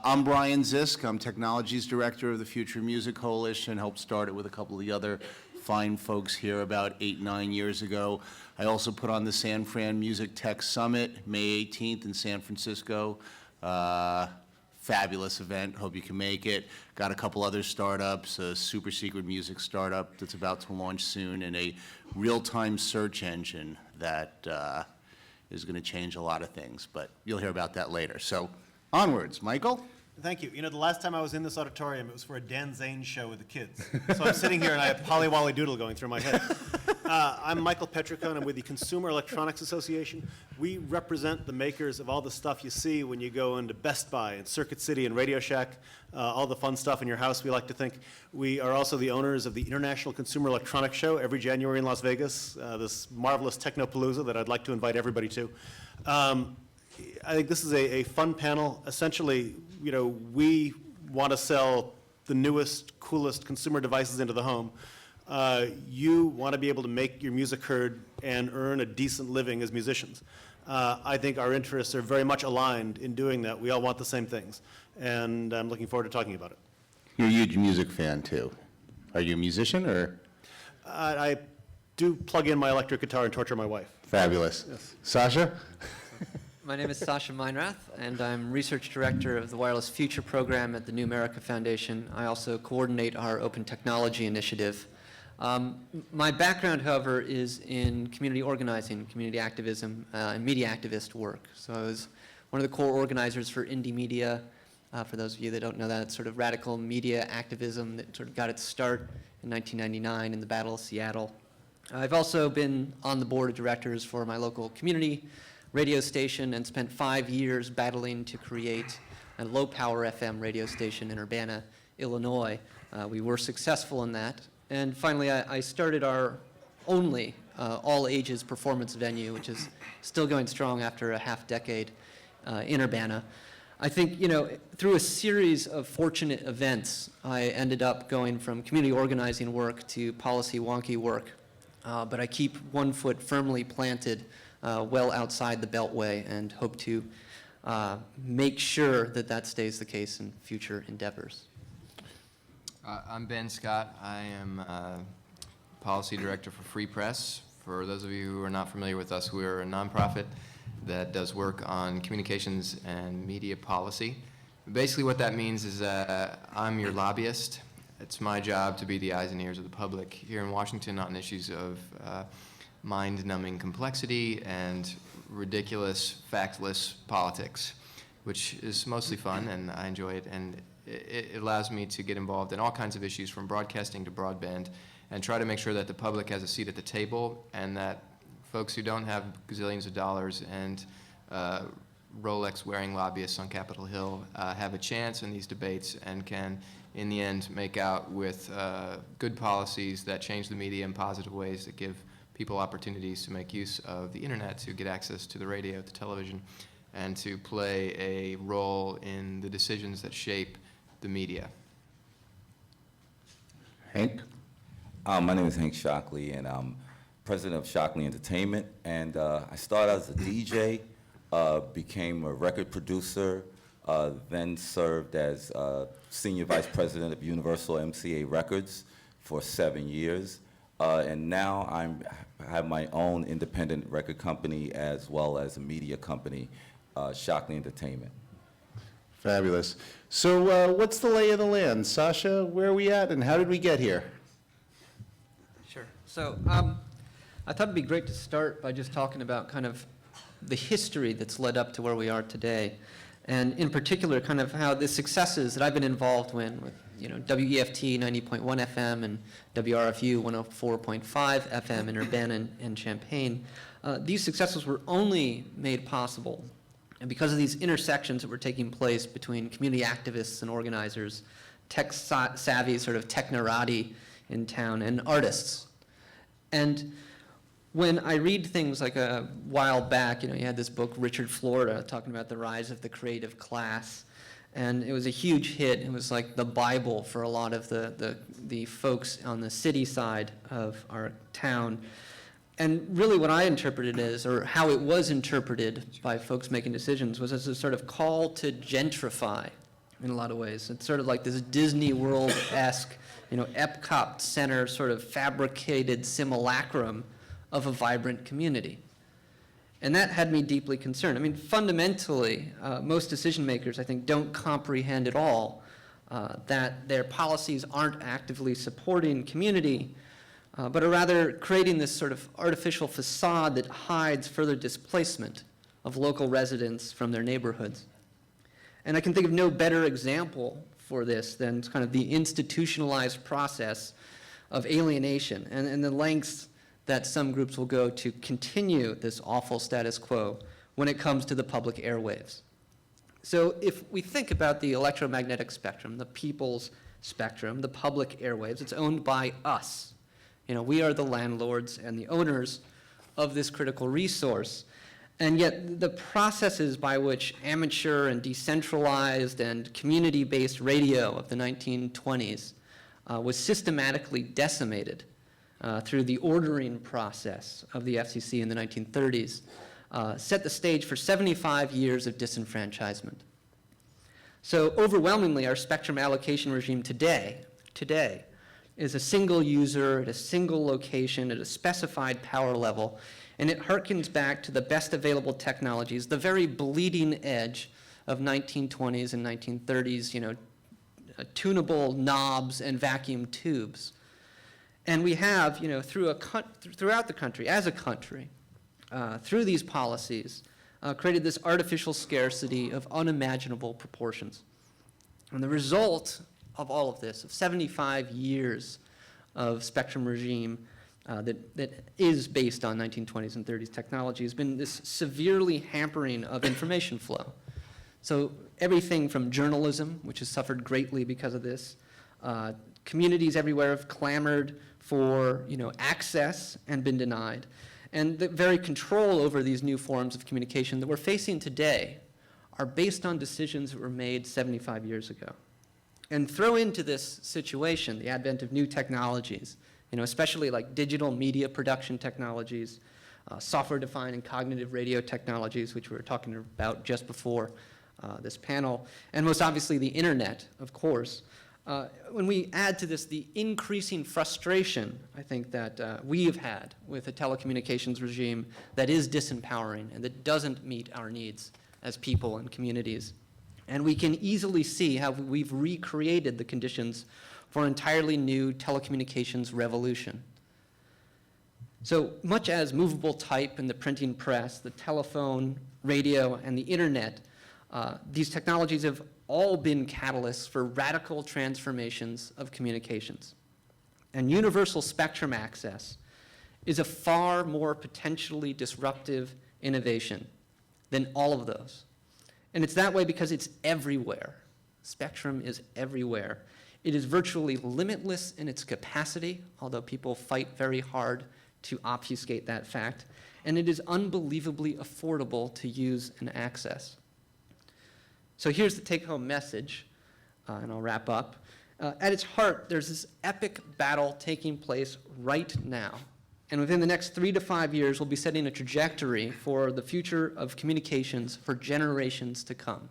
I'm Brian Zisk. I'm Technologies Director of the Future Music Coalition. Helped start it with a couple of the other fine folks here about 8, 9 years ago. I also put on the San Fran Music Tech Summit, May 18th in San Francisco. Fabulous event. Hope you can make it. Got a couple other startups, a super secret music startup that's about to launch soon, and a real-time search engine that is going to change a lot of things. But you'll hear about that later. So onwards, Michael. Thank you. You know, the last time I was in this auditorium, it was for a Dan Zane show with the kids. So I'm sitting here and I have Polly Wolly Doodle going through my head. I'm Michael Petricone. I'm with the Consumer Electronics Association. We represent the makers of all the stuff you see when you go into Best Buy and Circuit City and Radio Shack, all the fun stuff in your house, we like to think. We are also the owners of the International Consumer Electronics Show every January in Las Vegas, this marvelous technopalooza that I'd like to invite everybody to. I think this is a fun panel. Essentially, you know, we want to sell the newest, coolest consumer devices into the home. You want to be able to make your music heard and earn a decent living as musicians. I think our interests are very much aligned in doing that. We all want the same things, and I'm looking forward to talking about it. You're a huge music fan, too. Are you a musician, or? I do plug in my electric guitar and torture my wife. Fabulous. Yes. Sascha? My name is Sascha Meinrath, and I'm Research Director of the Wireless Future Program at the New America Foundation. I also coordinate our Open Technology Initiative. My background, however, is in community organizing, community activism, and media activist work. So I was one of the core organizers for Indie Media. For those of you that don't know that, it's sort of radical media activism that sort of got its start in 1999 in the Battle of Seattle. I've also been on the board of directors for my local community radio station and spent 5 years battling to create a low-power FM radio station in Urbana, Illinois. We were successful in that. And finally, I started our only all-ages performance venue, which is still going strong after a half-decade in Urbana. I think, you know, through a series of fortunate events, I ended up going from community organizing work to policy wonky work. But I keep one foot firmly planted well outside the Beltway and hope to make sure that that stays the case in future endeavors. I'm Ben Scott. I am Policy Director for Free Press. For those of you who are not familiar with us, we're a nonprofit that does work on communications and media policy. Basically what that means is I'm your lobbyist. It's my job to be the eyes and ears of the public here in Washington on issues of mind-numbing complexity and ridiculous, factless politics, which is mostly fun, and I enjoy it. And it allows me to get involved in all kinds of issues from broadcasting to broadband and try to make sure that the public has a seat at the table and that folks who don't have gazillions of dollars and Rolex-wearing lobbyists on Capitol Hill have a chance in these debates and can, in the end, make out with good policies that change the media in positive ways that give people opportunities to make use of the internet to get access to the radio, to television, and to play a role in the decisions that shape the media. Hank? My name is Hank Shocklee, and I'm president of Shocklee Entertainment. And I started as a DJ, became a record producer, then served as senior vice president of Universal MCA Records for 7 years. And now I have my own independent record company as well as a media company, Shocklee Entertainment. Fabulous. So what's the lay of the land? Sascha, where are we at and how did we get here? Sure. So I thought it'd be great to start by just talking about kind of the history that's led up to where we are today. And in particular, kind of how the successes that I've been involved with, you know, WEFT 90.1 FM and WRFU 104.5 FM in Urbana and Champaign, these successes were only made possible and because of these intersections that were taking place between community activists and organizers, tech-savvy, sort of technorati in town, and artists. And when I read things like a while back, you know, you had this book, Richard Florida, talking about the rise of the creative class. And it was a huge hit. It was like the Bible for a lot of the folks on the city side of our town. And really what I interpreted as, or how it was interpreted by folks making decisions, was as a sort of call to gentrify in a lot of ways. It's sort of like this Disney World-esque, Epcot Center sort of fabricated simulacrum of a vibrant community. And that had me deeply concerned. I mean, fundamentally, most decision makers, I think, don't comprehend at all that their policies aren't actively supporting community, but are rather creating this sort of artificial facade that hides further displacement of local residents from their neighborhoods. And I can think of no better example for this than kind of the institutionalized process of alienation and the lengths that some groups will go to continue this awful status quo when it comes to the public airwaves. So if we think about the electromagnetic spectrum, the people's spectrum, the public airwaves, it's owned by us. We are the landlords and the owners of this critical resource. And yet the processes by which amateur and decentralized and community-based radio of the 1920s was systematically decimated through the ordering process of the FCC in the 1930s, set the stage for 75 years of disenfranchisement. So overwhelmingly, our spectrum allocation regime today is a single user at a single location at a specified power level, and it harkens back to the best available technologies, the very bleeding edge of 1920s and 1930s, tunable knobs and vacuum tubes. And we have, throughout the country, as a country, through these policies, created this artificial scarcity of unimaginable proportions. And the result of all of this, of 75 years of spectrum regime that is based on 1920s and 30s technology, has been this severely hampering of information flow. So everything from journalism, which has suffered greatly because of this, communities everywhere have clamored for access and been denied. And the very control over these new forms of communication that we're facing today are based on decisions that were made 75 years ago. And throw into this situation the advent of new technologies, especially like digital media production technologies, software-defined and cognitive radio technologies, which we were talking about just before this panel, and most obviously the internet, of course. When we add to this the increasing frustration, I think, that we have had with a telecommunications regime that is disempowering and that doesn't meet our needs as people and communities. And we can easily see how we've recreated the conditions for an entirely new telecommunications revolution. So much as movable type and the printing press, the telephone, radio, and the internet, these technologies have all been catalysts for radical transformations of communications. And universal spectrum access is a far more potentially disruptive innovation than all of those. And it's that way because it's everywhere. Spectrum is everywhere. It is virtually limitless in its capacity, although people fight very hard to obfuscate that fact. And it is unbelievably affordable to use and access. So here's the take-home message, and I'll wrap up. At its heart, there's this epic battle taking place right now. And within the next 3 to 5 years, we'll be setting a trajectory for the future of communications for generations to come.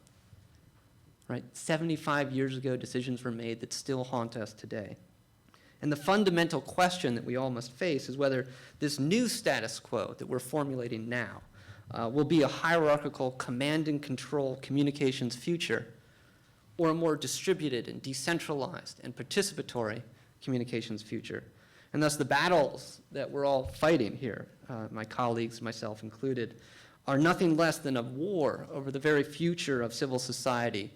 Right? 75 years ago, decisions were made that still haunt us today. And the fundamental question that we all must face is whether this new status quo that we're formulating now will be a hierarchical command and control communications future, or a more distributed and decentralized and participatory communications future. And thus the battles that we're all fighting here, my colleagues, myself included, are nothing less than a war over the very future of civil society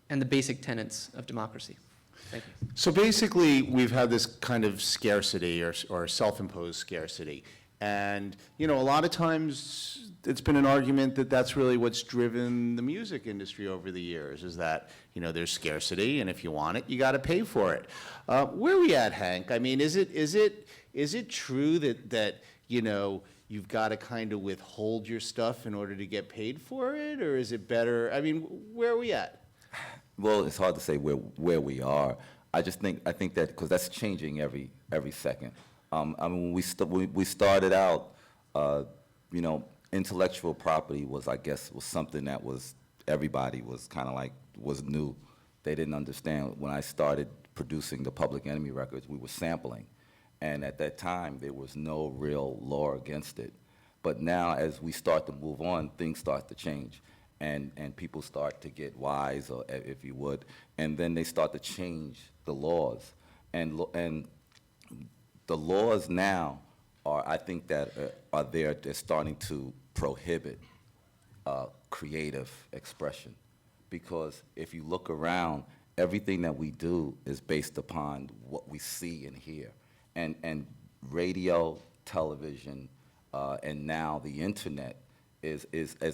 and the basic tenets of democracy. Thank you. So basically, we've had this kind of scarcity or self-imposed scarcity. And, a lot of times it's been an argument that that's really what's driven the music industry over the years, is that, there's scarcity, and if you want it, you got to pay for it. Where are we at, Hank? I mean, is it true that you've got to kind of withhold your stuff in order to get paid for it, or is it better? I mean, where are we at? Well, it's hard to say where we are. I think that because that's changing every second. I mean, when we started out, intellectual property was something that was everybody was kind of like, was new. They didn't understand. When I started producing the Public Enemy records, we were sampling. And at that time, there was no real law against it. But now, as we start to move on, things start to change. And people start to get wise, or if you would, and then they start to change the laws. And the laws now are, I think that are there, they're starting to prohibit creative expression. Because if you look around, everything that we do is based upon what we see and hear. And radio, television, and now the internet is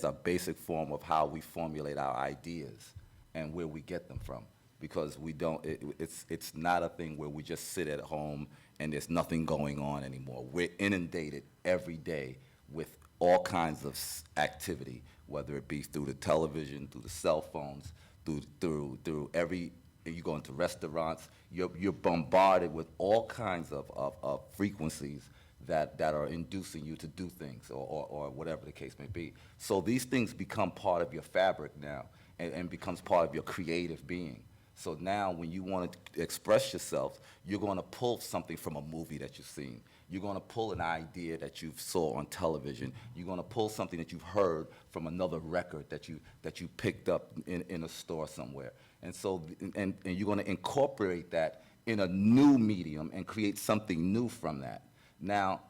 a basic form of how we formulate our ideas and where we get them from. Because we don't, it's not a thing where we just sit at home and there's nothing going on anymore. We're inundated every day with all kinds of activity, whether it be through the television, through the cell phones, through every, you go into restaurants, you're bombarded with all kinds of frequencies that are inducing you to do things, or whatever the case may be. So these things become part of your fabric now, and becomes part of your creative being. So now when you want to express yourself, you're going to pull something from a movie that you've seen. You're going to pull an idea that you saw on television. You're going to pull something that you've heard from another record that you picked up in a store somewhere. And so, and you're going to incorporate that in a new medium and create something new from that. Now,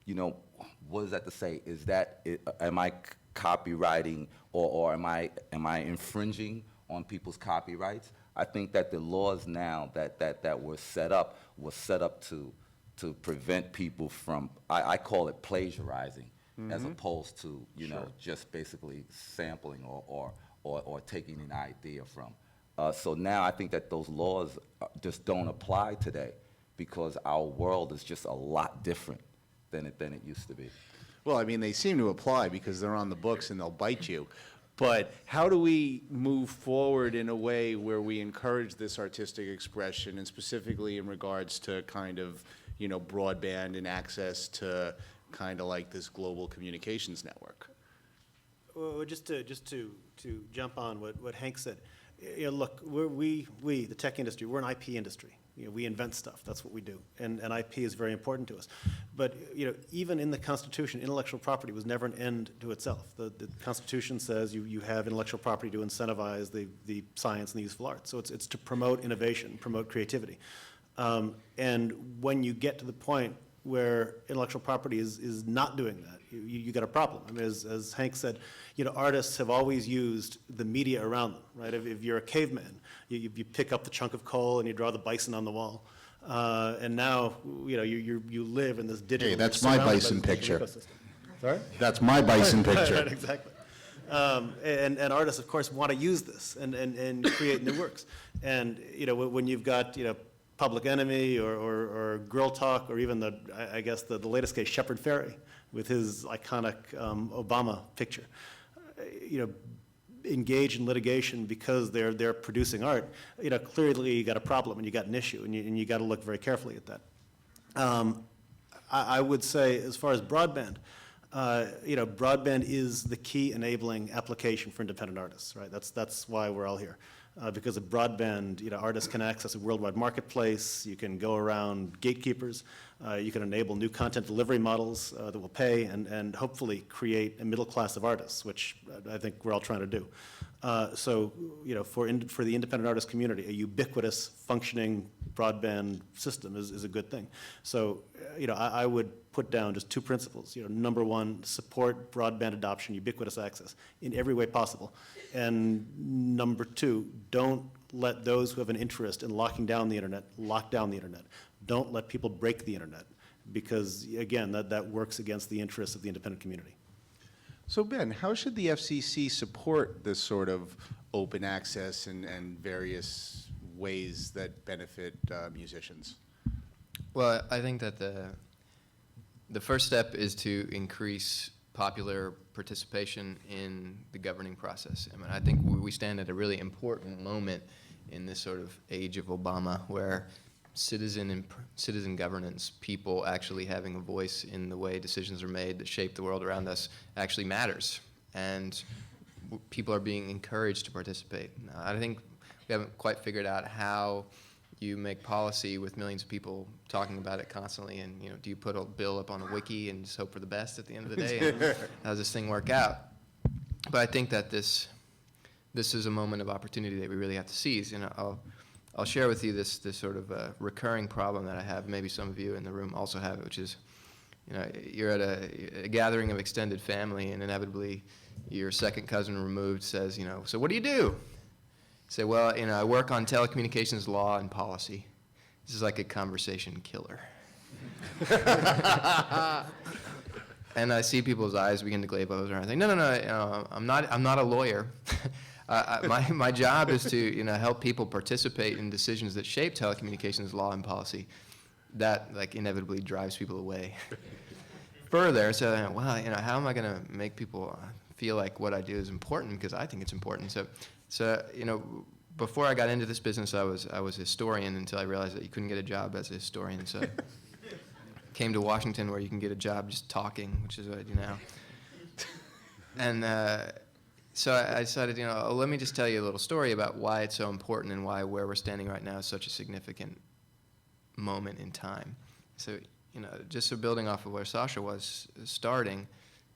you know, what is that to say? Is that, am I copywriting, or am I infringing on people's copyrights? I think that the laws now that were set up to prevent people from, I call it plagiarizing, as opposed to, you know, just basically sampling or taking an idea from. So now I think that those laws just don't apply today, because our world is just a lot different than it used to be. Well, I mean, they seem to apply because they're on the books and they'll bite you. But how do we move forward in a way where we encourage this artistic expression, and specifically in regards to kind of, you know, broadband and access to kind of like this global communications network? Well, just to jump on what Hank said, you know, look, we the tech industry, we're an IP industry. You know, we invent stuff. That's what we do, and IP is very important to us. But you know, even in the Constitution, intellectual property was never an end to itself. The Constitution says you have intellectual property to incentivize the science and the useful arts. So it's to promote innovation, promote creativity. And when you get to the point where intellectual property is not doing that, you got a problem. I mean, as Hank said, you know, artists have always used the media around them, right? If you're a caveman, you pick up the chunk of coal and you draw the bison on the wall. And now, you know, you live in this digital. Hey, that's you're my surrounded by bison this digital picture. ecosystem. Sorry? That's my bison picture. Right, exactly. And artists, of course, want to use this and create new works. And, you know, when you've got, you know, Public Enemy or Girl Talk, or even I guess the latest case, Shepard Fairey, with his iconic Obama picture, you know, engage in litigation because they're producing art, you know, clearly you got a problem and you got an issue, and you got to look very carefully at that. I would say, as far as broadband, you know, broadband is the key enabling application for independent artists, right? That's why we're all here. Because of broadband, you know, artists can access a worldwide marketplace. You can go around gatekeepers. You can enable new content delivery models that will pay and hopefully create a middle class of artists, which I think we're all trying to do. So, you know, for the independent artist community, a ubiquitous, functioning broadband system is a good thing. So, you know, I would put down just two principles. You know, number one, support broadband adoption, ubiquitous access in every way possible. And number two, don't let those who have an interest in locking down the internet lock down the internet. Don't let people break the internet, because again, that works against the interests of the independent community. So Ben, how should the FCC support this sort of open access and various ways that benefit musicians? Well, I think that the first step is to increase popular participation in the governing process. I mean, I think we stand at a really important moment in this sort of age of Obama, where citizen governance, people actually having a voice in the way decisions are made that shape the world around us, actually matters. And people are being encouraged to participate. I think we haven't quite figured out how you make policy with millions of people talking about it constantly, and do you put a bill up on a wiki and just hope for the best at the end of the day? And how does this thing work out? But I think that this is a moment of opportunity that we really have to seize. I'll share with you this sort of recurring problem that I have. Maybe some of you in the room also have it, which is, you're at a gathering of extended family, and inevitably your second cousin removed says, so what do you do? Say, well, I work on telecommunications law and policy. This is like a conversation killer. And I see people's eyes begin to glaze over, and I think, no, I'm not a lawyer. My job is to help people participate in decisions that shape telecommunications law and policy. That inevitably drives people away. Further, so well, how am I going to make people feel like what I do is important, because I think it's important. So before I got into this business, I was a historian until I realized that you couldn't get a job as a historian. So came to Washington, where you can get a job just talking, which is what I do now. And so I decided, let me just tell you a little story about why it's so important and why where we're standing right now is such a significant moment in time. So, just so building off of where Sascha was starting,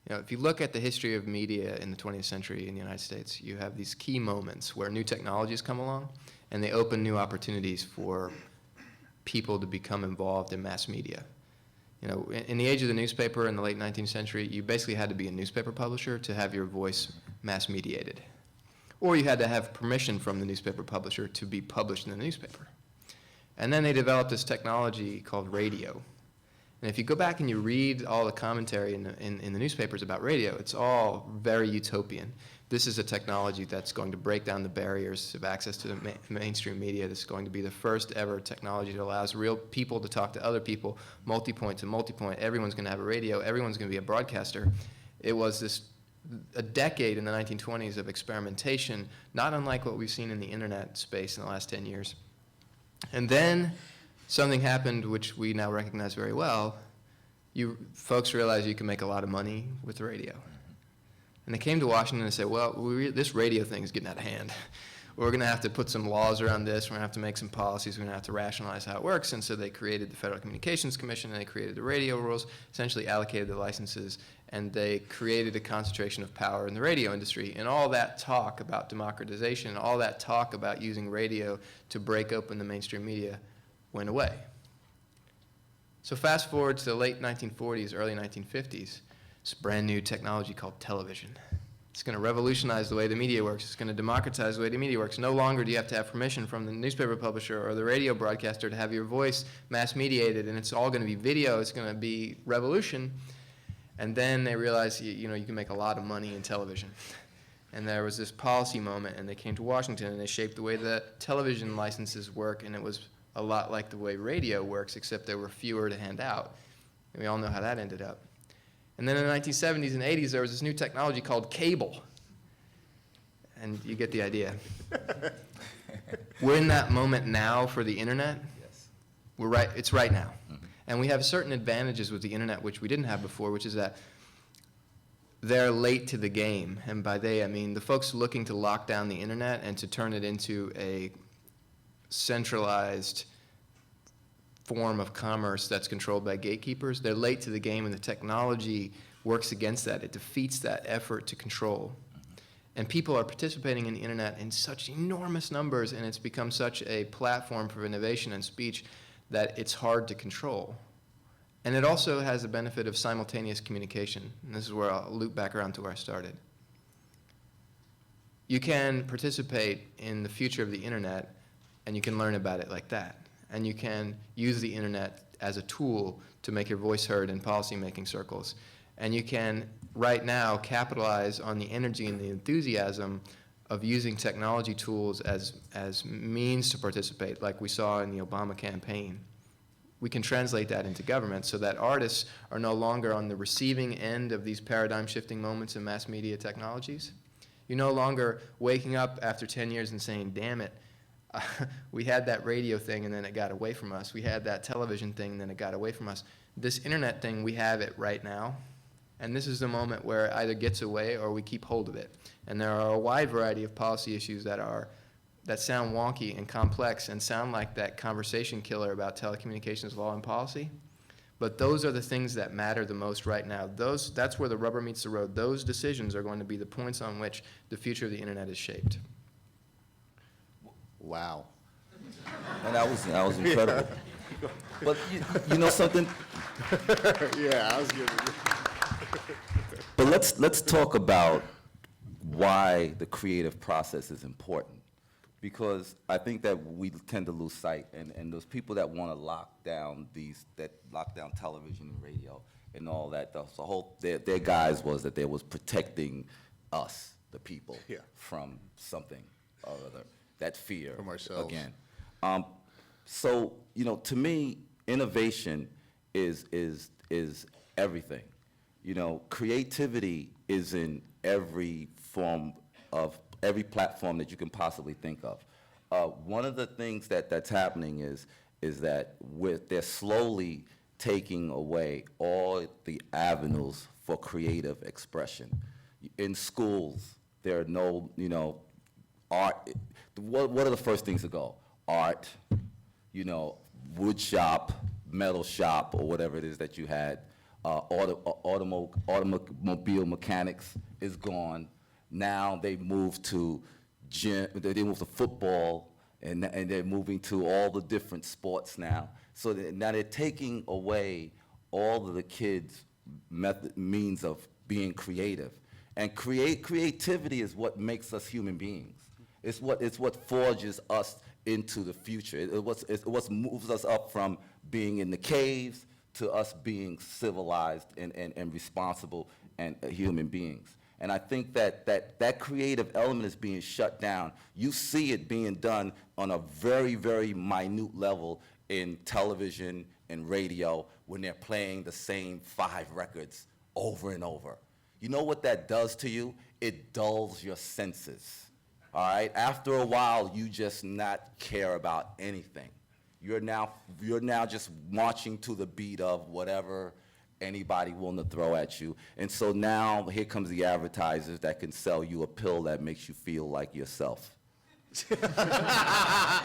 if you look at the history of media in the 20th century in the United States, you have these key moments where new technologies come along and they open new opportunities for people to become involved in mass media. In the age of the newspaper in the late 19th century, you basically had to be a newspaper publisher to have your voice mass mediated. Or you had to have permission from the newspaper publisher to be published in the newspaper. And then they developed this technology called radio. And if you go back and you read all the commentary in the newspapers about radio, it's all very utopian. This is a technology that's going to break down the barriers of access to the mainstream media. This is going to be the first ever technology that allows real people to talk to other people, multi-point to multi-point. Everyone's going to have a radio. Everyone's going to be a broadcaster. It was a decade in the 1920s of experimentation, not unlike what we've seen in the internet space in the last 10 years. And then something happened which we now recognize very well. You folks realize you can make a lot of money with the radio. And they came to Washington and said, well, this radio thing is getting out of hand. We're going to have to put some laws around this. We're going to have to make some policies. We're going to have to rationalize how it works. And so they created the Federal Communications Commission, and they created the radio rules, essentially allocated the licenses, and they created a concentration of power in the radio industry. And all that talk about democratization, all that talk about using radio to break open the mainstream media went away. So fast forward to the late 1940s, early 1950s, this brand new technology called television. It's going to revolutionize the way the media works. It's going to democratize the way the media works. No longer do you have to have permission from the newspaper publisher or the radio broadcaster to have your voice mass mediated, and it's all going to be video. It's going to be revolution. And then they realized, you can make a lot of money in television. And there was this policy moment, and they came to Washington, and they shaped the way that television licenses work, and it was a lot like the way radio works, except there were fewer to hand out. And we all know how that ended up. And then in the 1970s and 80s, there was this new technology called cable. And you get the idea. We're in that moment now for the internet. Yes. It's right now. Mm-hmm. And we have certain advantages with the internet which we didn't have before, which is that they're late to the game. And by they, I mean the folks looking to lock down the internet and to turn it into a centralized form of commerce that's controlled by gatekeepers. They're late to the game, and the technology works against that. It defeats that effort to control. And people are participating in the internet in such enormous numbers, and it's become such a platform for innovation and speech that it's hard to control. And it also has the benefit of simultaneous communication. And this is where I'll loop back around to where I started. You can participate in the future of the internet, and you can learn about it like that. And you can use the internet as a tool to make your voice heard in policymaking circles. And you can, right now, capitalize on the energy and the enthusiasm of using technology tools as means to participate, like we saw in the Obama campaign. We can translate that into government so that artists are no longer on the receiving end of these paradigm-shifting moments in mass media technologies. You're no longer waking up after 10 years and saying, damn it, we had that radio thing and then it got away from us. We had that television thing and then it got away from us. This internet thing, we have it right now. And this is the moment where it either gets away or we keep hold of it. And there are a wide variety of policy issues that sound wonky and complex and sound like that conversation killer about telecommunications law and policy. But those are the things that matter the most right now. That's where the rubber meets the road. Those decisions are going to be the points on which the future of the internet is shaped. Wow. And that was incredible. But you know something? Yeah, I was giving But let's talk about why the creative process is important. Because I think that we tend to lose sight, and those people that want to lock down television and radio and all that, their guise was that they was protecting us, the people, Yeah. from something or other, that fear. From ourselves. Again. So, to me, innovation is everything. Creativity is in every platform that you can possibly think of. One of the things that's happening is that they're slowly taking away all the avenues for creative expression. In schools, there are no, art. What are the first things to go? Art, wood shop, metal shop, or whatever it is that you had. Automobile mechanics is gone. Now they move to they move to football, and they're moving to all the different sports now. So now they're taking away all of the kids' means of being creative. And creativity is what makes us human beings. It's what forges us into the future. It's what moves us up from being in the caves to us being civilized and responsible and human beings. And I think that creative element is being shut down. You see it being done on a very, very minute level in television and radio when they're playing the same 5 records over and over. You know what that does to you? It dulls your senses, all right? After a while, you just not care about anything. You're now just marching to the beat of whatever anybody willing to throw at you. And so now here comes the advertisers that can sell you a pill that makes you feel like yourself. I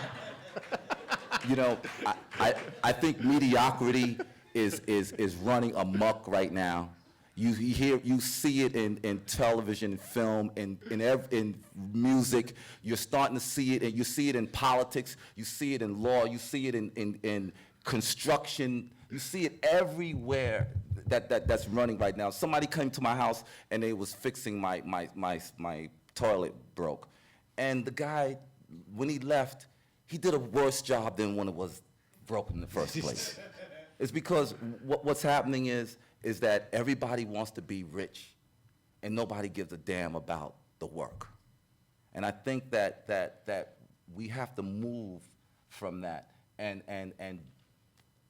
think mediocrity is running amok right now. You see it in television, film, in music. You're starting to see it, and you see it in politics. You see it in law. You see it in construction. You see it everywhere that's running right now. Somebody came to my house and they was fixing my toilet broke, and the guy, when he left, he did a worse job than when it was broken in the first place. It's because what's happening is that everybody wants to be rich, and nobody gives a damn about the work. And I think that we have to move from that, and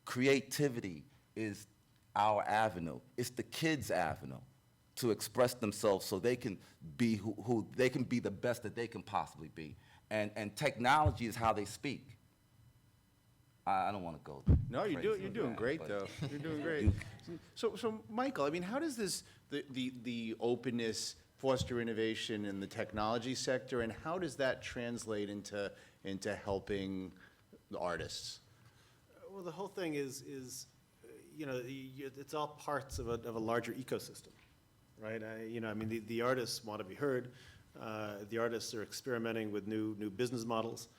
creativity is our avenue. It's the kids' avenue to express themselves so they can be who they can be the best that they can possibly be. And technology is how they speak. I don't want to go. No, you're doing great, though. You're doing great. So, Michael, I mean, how does the openness foster innovation in the technology sector, and how does that translate into helping the artists? Well, the whole thing is it's all parts of a larger ecosystem, right? The artists want to be heard. The artists are experimenting with new business models.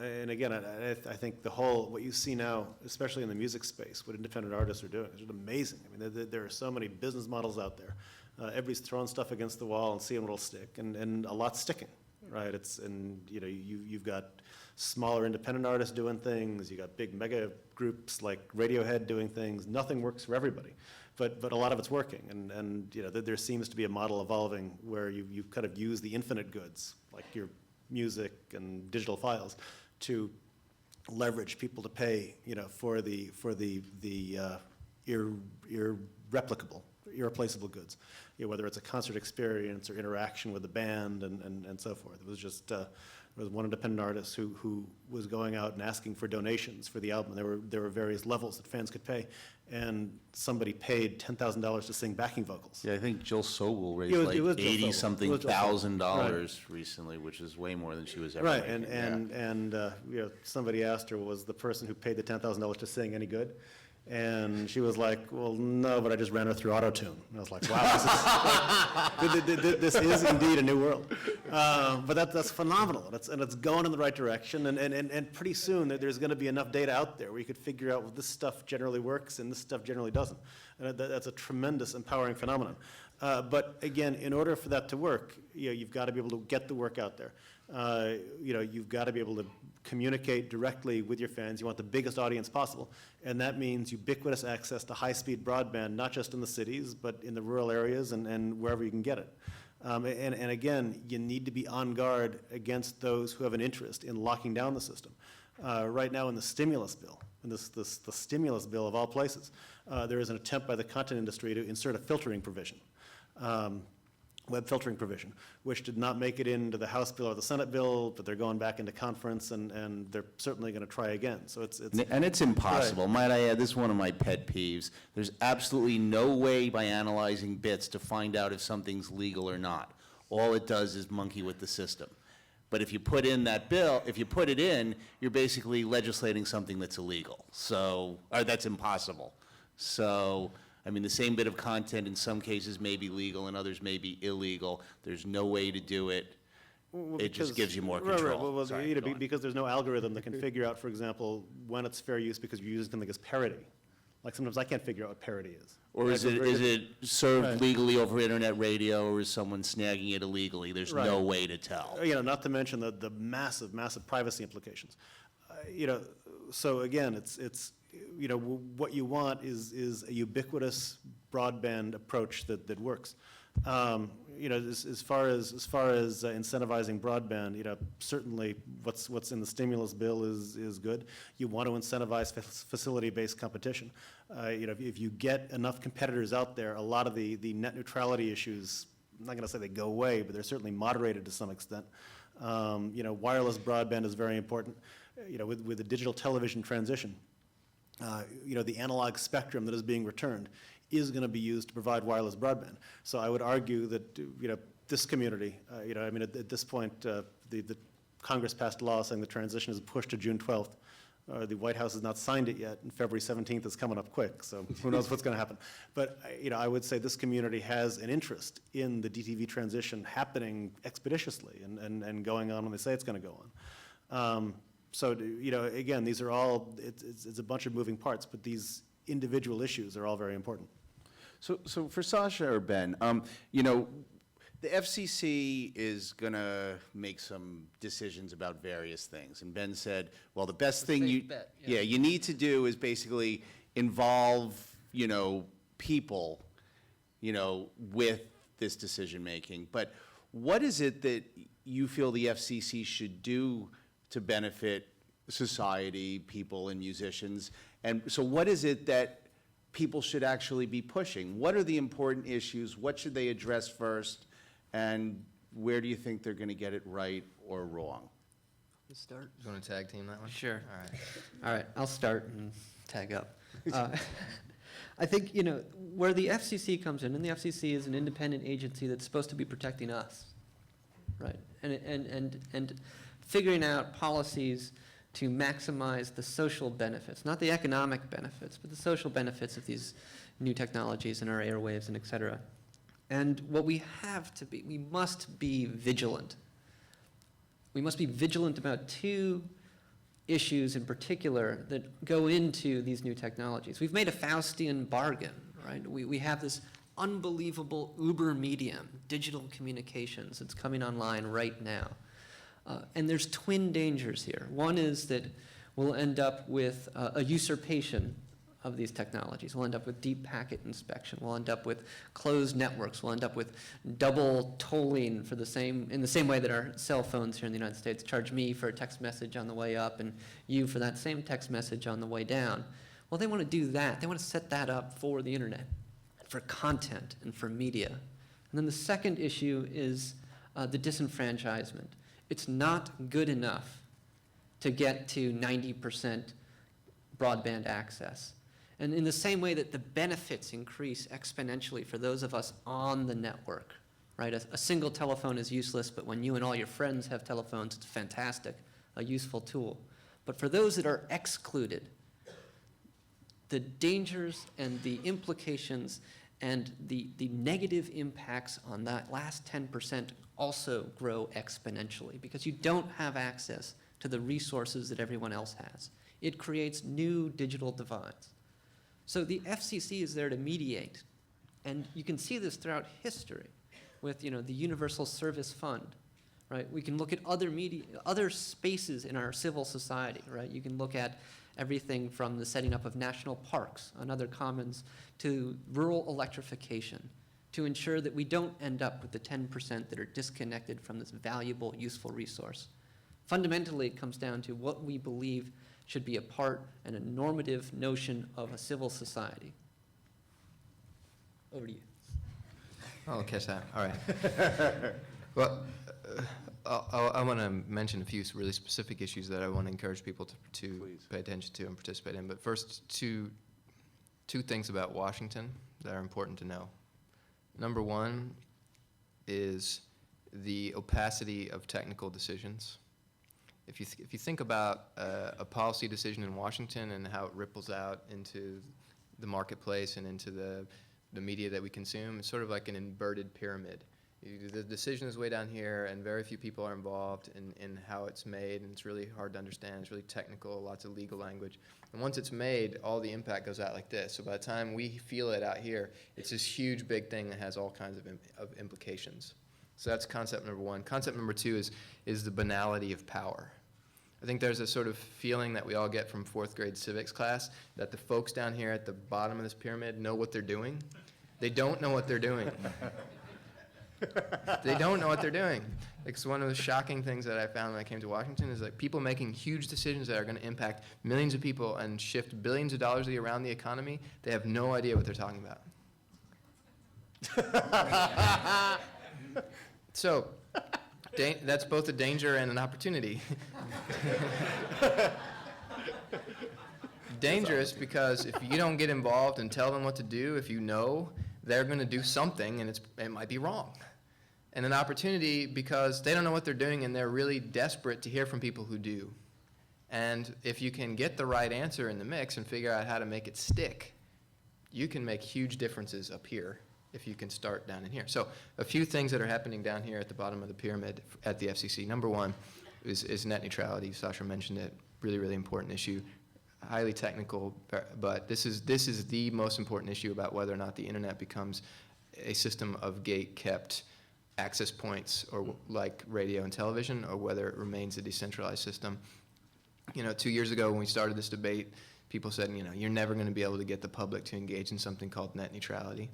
And again, I think what you see now, especially in the music space, what independent artists are doing is just amazing. I mean, there are so many business models out there. Everybody's throwing stuff against the wall and seeing what'll stick, and a lot's sticking, right? You've got smaller independent artists doing things. You got big mega groups like Radiohead doing things. Nothing works for everybody, but a lot of it's working. And there seems to be a model evolving where you kind of use the infinite goods, like your music and digital files, to leverage people to pay, for the irreplaceable goods, whether it's a concert experience or interaction with the band and so forth. It was just There was one independent artist who was going out and asking for donations for the album. There were various levels that fans could pay, and somebody paid $10,000 to sing backing vocals. Yeah, I think Jill Sobel raised It was like Jill Sobel. It 80-something was Jill Sobel. thousand dollars recently, which is way more than she was ever Right, making. and you know, somebody asked her, was the person who paid the $10,000 to sing any good? And she was like, well, no, but I just ran her through auto-tune. And I was like, wow, this is indeed a new world. But that's phenomenal, and it's going in the right direction, and pretty soon there's going to be enough data out there where you could figure out, well, this stuff generally works and this stuff generally doesn't. And that's a tremendous empowering phenomenon. But again, in order for that to work, you know, you've got to be able to get the work out there. You know, you've got to be able to communicate directly with your fans. You want the biggest audience possible, and that means ubiquitous access to high-speed broadband, not just in the cities, but in the rural areas and wherever you can get it. And again, you need to be on guard against those who have an interest in locking down the system. Right now in the stimulus bill, the stimulus bill of all places, there is an attempt by the content industry to insert a filtering provision. Web filtering provision, which did not make it into the House bill or the Senate bill, but they're going back into conference, and they're certainly going to try again. So it's And it's impossible. Might I add, this is one of my pet peeves. There's absolutely no way by analyzing bits to find out if something's legal or not. All it does is monkey with the system. But if you put in that bill, if you put it in, you're basically legislating something that's illegal. So, or that's impossible. So, I mean, the same bit of content in some cases may be legal and others may be illegal. There's no way to do it. It just gives you more Right, control. Well, Sorry, you know, go on. because there's no algorithm that can figure out, for example, when it's fair use because you're using something as parody. Like sometimes I can't figure out what parody is. Or is it served legally over internet radio, or is someone snagging it illegally? There's no Right. way to tell. You know, not to mention the massive, massive privacy implications. You know, so again, it's you know, what you want is a ubiquitous broadband approach that works. You know, as far as incentivizing broadband, you know, certainly what's in the stimulus bill is good. You want to incentivize facility-based competition. You know, if you get enough competitors out there, a lot of the net neutrality issues, I'm not going to say they go away, but they're certainly moderated to some extent. You know, wireless broadband is very important. You know, with the digital television transition, you know, the analog spectrum that is being returned is going to be used to provide wireless broadband. So I would argue that, you know, this community, you know, I mean, at this point, the Congress passed a law saying the transition is pushed to June 12th. The White House has not signed it yet, and February 17th is coming up quick, so who knows what's going to happen. But, you know, I would say this community has an interest in the DTV transition happening expeditiously and going on when they say it's going to go on. So, you know, again, these are all, it's a bunch of moving parts, but these individual issues are all very important. So for Sascha or Ben, you know, the FCC is going to make some decisions about various things. And Ben said, well, the best thing you, bet, yeah. you need to do is basically involve, you know, people, you know, with this decision-making. But what is it that you feel the FCC should do to benefit society, people, and musicians? And so what is it that people should actually be pushing? What are the important issues? What should they address first? And where do you think they're going to get it right or wrong? Start? You want to tag team that one? Sure. All right. All right, I'll start and tag up. I think, you know, where the FCC comes in, and the FCC is an independent agency that's supposed to be protecting us, right? And figuring out policies to maximize the social benefits, not the economic benefits, but the social benefits of these new technologies in our airwaves and et cetera. And what we have to be, we must be vigilant. We must be vigilant about two issues in particular that go into these new technologies. We've made a Faustian bargain, right? We have this unbelievable uber medium, digital communications, that's coming online right now. And there's twin dangers here. One is that we'll end up with a usurpation of these technologies. We'll end up with deep packet inspection. We'll end up with closed networks. We'll end up with double tolling for in the same way that our cell phones here in the United States charge me for a text message on the way up and you for that same text message on the way down. Well, they want to do that. They want to set that up for the internet, for content and for media. And then the second issue is the disenfranchisement. It's not good enough to get to 90% broadband access. And in the same way that the benefits increase exponentially for those of us on the network, right? A single telephone is useless, but when you and all your friends have telephones, it's fantastic, a useful tool. But for those that are excluded, the dangers and the implications and the negative impacts on that last 10% also grow exponentially because you don't have access to the resources that everyone else has. It creates new digital divides. So the FCC is there to mediate, and you can see this throughout history with, the Universal Service Fund, right? We can look at other spaces in our civil society, right? You can look at everything from the setting up of national parks and other commons to rural electrification to ensure that we don't end up with the 10% that are disconnected from this valuable, useful resource. Fundamentally, it comes down to what we believe should be a part and a normative notion of a civil society. Over to you. I'll catch that. All right. Well, I want to mention a few really specific issues that I want to encourage people to pay attention to and participate in. But first, two things about Washington that are important to know. Number one is the opacity of technical decisions. If you think about a policy decision in Washington and how it ripples out into the marketplace and into the media that we consume, it's sort of like an inverted pyramid. The decision is way down here, and very few people are involved in how it's made, and it's really hard to understand. It's really technical, lots of legal language. And once it's made, all the impact goes out like this. So by the time we feel it out here, it's this huge, big thing that has all kinds of implications. So that's concept number one. Concept number two is the banality of power. I think there's a sort of feeling that we all get from fourth grade civics class that the folks down here at the bottom of this pyramid know what they're doing. They don't know what they're doing. They don't know what they're doing. Like, one of the shocking things that I found when I came to Washington is like people making huge decisions that are going to impact millions of people and shift billions of dollars a year around the economy. They have no idea what they're talking about. So that's both a danger and an opportunity. Dangerous because if you don't get involved and tell them what to do, if you know, they're going to do something and it might be wrong. And an opportunity because they don't know what they're doing and they're really desperate to hear from people who do. And if you can get the right answer in the mix and figure out how to make it stick, you can make huge differences up here if you can start down in here. So a few things that are happening down here at the bottom of the pyramid at the FCC. Number one is net neutrality. Sascha mentioned it. Really, really important issue. Highly technical, but this is the most important issue about whether or not the internet becomes a system of gate-kept access points or like radio and television, or whether it remains a decentralized system. 2 years ago when we started this debate, people said, you're never going to be able to get the public to engage in something called net neutrality.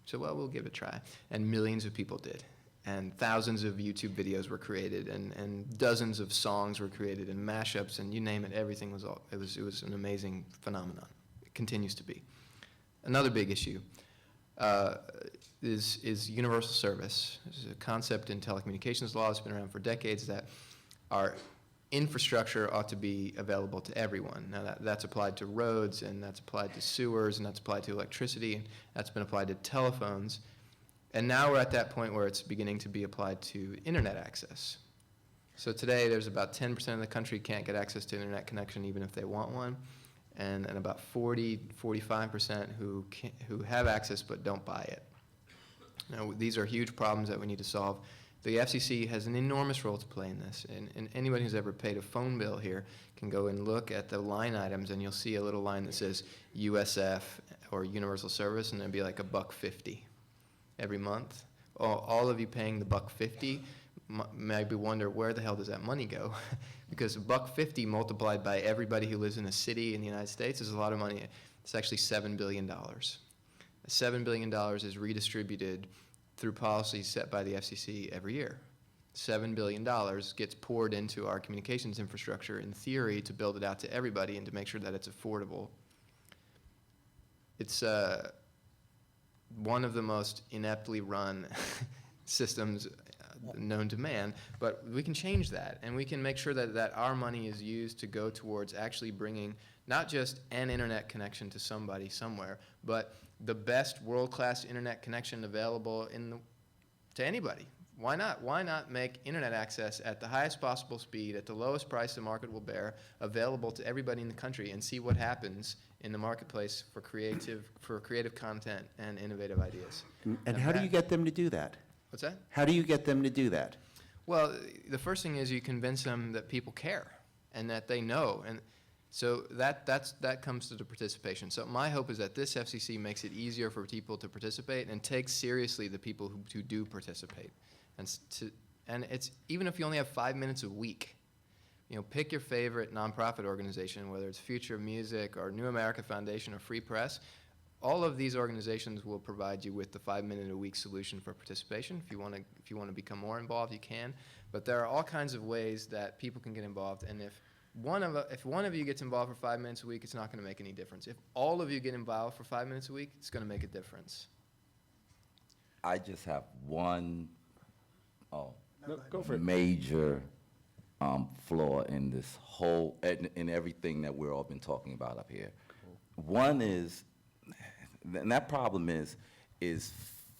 So, well, we'll give it a try. And millions of people did. And thousands of YouTube videos were created, and dozens of songs were created, and mashups, and you name it, everything was it was an amazing phenomenon. It continues to be. Another big issue is universal service. This is a concept in telecommunications law that's been around for decades, that our infrastructure ought to be available to everyone. Now that's applied to roads, and that's applied to sewers, and that's applied to electricity, and that's been applied to telephones. And now we're at that point where it's beginning to be applied to internet access. So today there's about 10% of the country can't get access to internet connection even if they want one, and about 45% who have access but don't buy it. Now these are huge problems that we need to solve. The FCC has an enormous role to play in this, and anybody who's ever paid a phone bill here can go and look at the line items, and you'll see a little line that says USF or Universal Service, and it'll be like $1.50 every month. All of you paying the $1.50 maybe wonder, where the hell does that money go? Because $1.50 multiplied by everybody who lives in a city in the United States is a lot of money. It's actually $7 billion. $7 billion is redistributed through policies set by the FCC every year. $7 billion gets poured into our communications infrastructure in theory to build it out to everybody and to make sure that it's affordable. It's one of the most ineptly run systems known demand, but we can change that, and we can make sure that our money is used to go towards actually bringing not just an internet connection to somebody somewhere, but the best world-class internet connection available to anybody. Why not? Why not make internet access at the highest possible speed, at the lowest price the market will bear, available to everybody in the country, and see what happens in the marketplace for creative content and innovative ideas. And how do you get them to do that? What's that? How do you get them to do that? Well, the first thing is you convince them that people care and that they know, and so that comes to the participation. So my hope is that this FCC makes it easier for people to participate and takes seriously the people who do participate. And it's even if you only have 5 minutes a week, pick your favorite nonprofit organization, whether it's Future of Music or New America Foundation or Free Press. All of these organizations will provide you with the 5-minute-a-week solution for participation. If you want to become more involved, you can. But there are all kinds of ways that people can get involved. And if one of you gets involved for 5 minutes a week, it's not going to make any difference. If all of you get involved for 5 minutes a week, it's going to make a difference. I just have one Go for it. major flaw in this whole, in everything that we're all been talking about up here. One is, and that problem is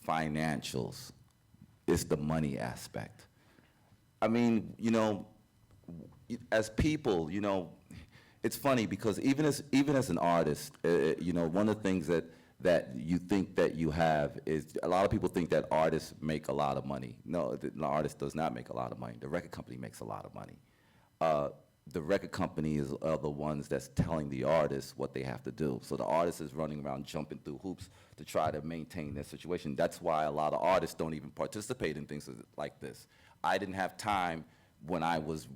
financials. It's the money aspect. I mean, as people, it's funny because even as an artist, one of the things that you think that you have is a lot of people think that artists make a lot of money. No, the artist does not make a lot of money. The record company makes a lot of money. The record company are the ones that's telling the artists what they have to do. So the artist is running around jumping through hoops to try to maintain their situation. That's why a lot of artists don't even participate in things like this. I didn't have time when I was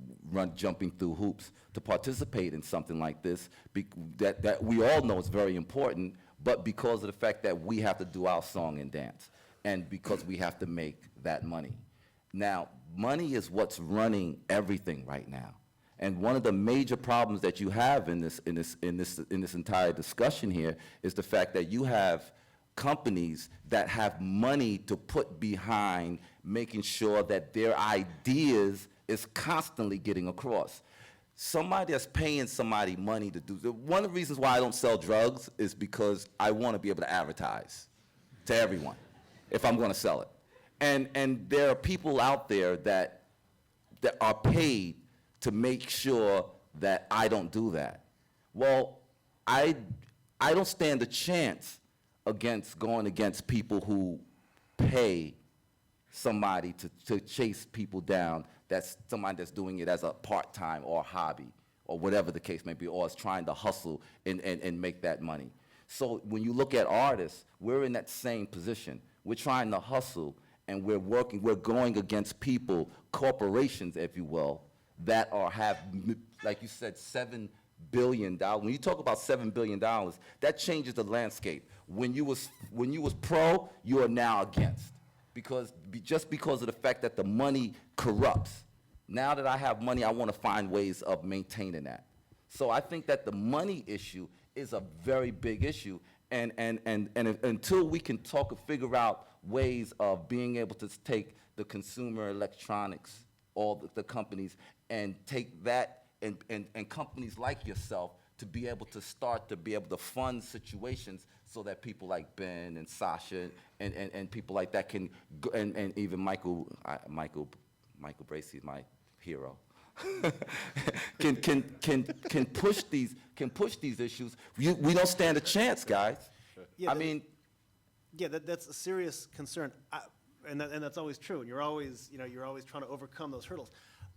jumping through hoops to participate in something like this that we all know is very important, but because of the fact that we have to do our song and dance, and because we have to make that money. Now, money is what's running everything right now. And one of the major problems that you have in this entire discussion here is the fact that you have companies that have money to put behind making sure that their ideas is constantly getting across. Somebody that's paying somebody money to do, one of the reasons why I don't sell drugs is because I want to be able to advertise to everyone if I'm going to sell it. And there are people out there that are paid to make sure that I don't do that. Well, I don't stand a chance against going against people who pay somebody to chase people down. That's somebody that's doing it as a part-time or a hobby or whatever the case may be, or is trying to hustle and make that money. So when you look at artists, we're in that same position. We're trying to hustle, and we're going against people, corporations, if you will, that have, like you said, $7 billion. When you talk about $7 billion, that changes the landscape. When you was pro, you are now against. Just because of the fact that the money corrupts. Now that I have money, I want to find ways of maintaining that. So I think that the money issue is a very big issue, and until we can figure out ways of being able to take the consumer electronics, all the companies, and take that, and companies like yourself to be able to start to be able to fund situations so that people like Ben and Sascha and people like that can, and even Michael Bracey is my hero, can push these issues. We don't stand a chance, guys. Yeah, Yeah, that's a serious concern, and that's always true. And you're always trying to overcome those hurdles.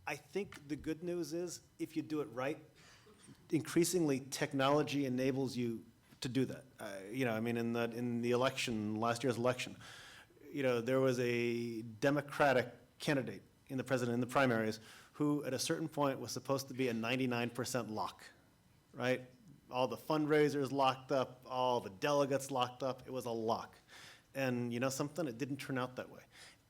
I think the good news is, if you do it right, increasingly technology enables you to do that. In the election, last year's election, there was a Democratic candidate in the primaries who at a certain point was supposed to be a 99% lock, right? All the fundraisers locked up, all the delegates locked up, it was a lock. And you know something? It didn't turn out that way.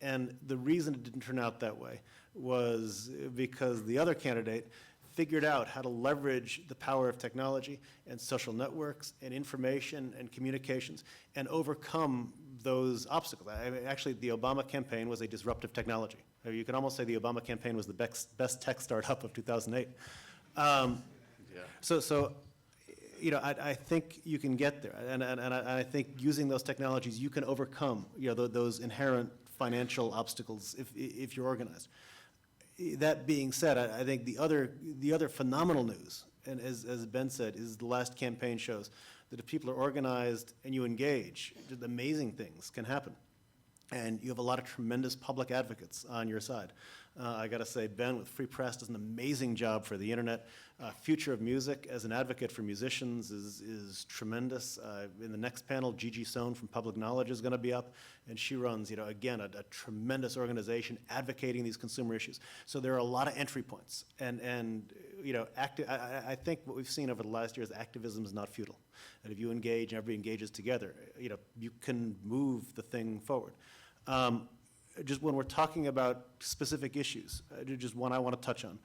And the reason it didn't turn out that way was because the other candidate figured out how to leverage the power of technology and social networks and information and communications and overcome those obstacles. Actually, the Obama campaign was a disruptive technology. You can almost say the Obama campaign was the best tech startup of 2008. So, you know, I think you can get there, and I think using those technologies, you can overcome, you know, those inherent financial obstacles if you're organized. That being said, I think the other phenomenal news, and as Ben said, is the last campaign shows that if people are organized and you engage, just amazing things can happen. And you have a lot of tremendous public advocates on your side. I got to say, Ben with Free Press does an amazing job for the internet. Future of Music as an advocate for musicians is tremendous. In the next panel, Gigi Sohn from Public Knowledge is going to be up, and she runs, you know, again, a tremendous organization advocating these consumer issues. So there are a lot of entry points, and you know, I think what we've seen over the last year is activism is not futile, and if you engage and everybody engages together, you know, you can move the thing forward. Just when we're talking about specific issues, just one I want to touch on.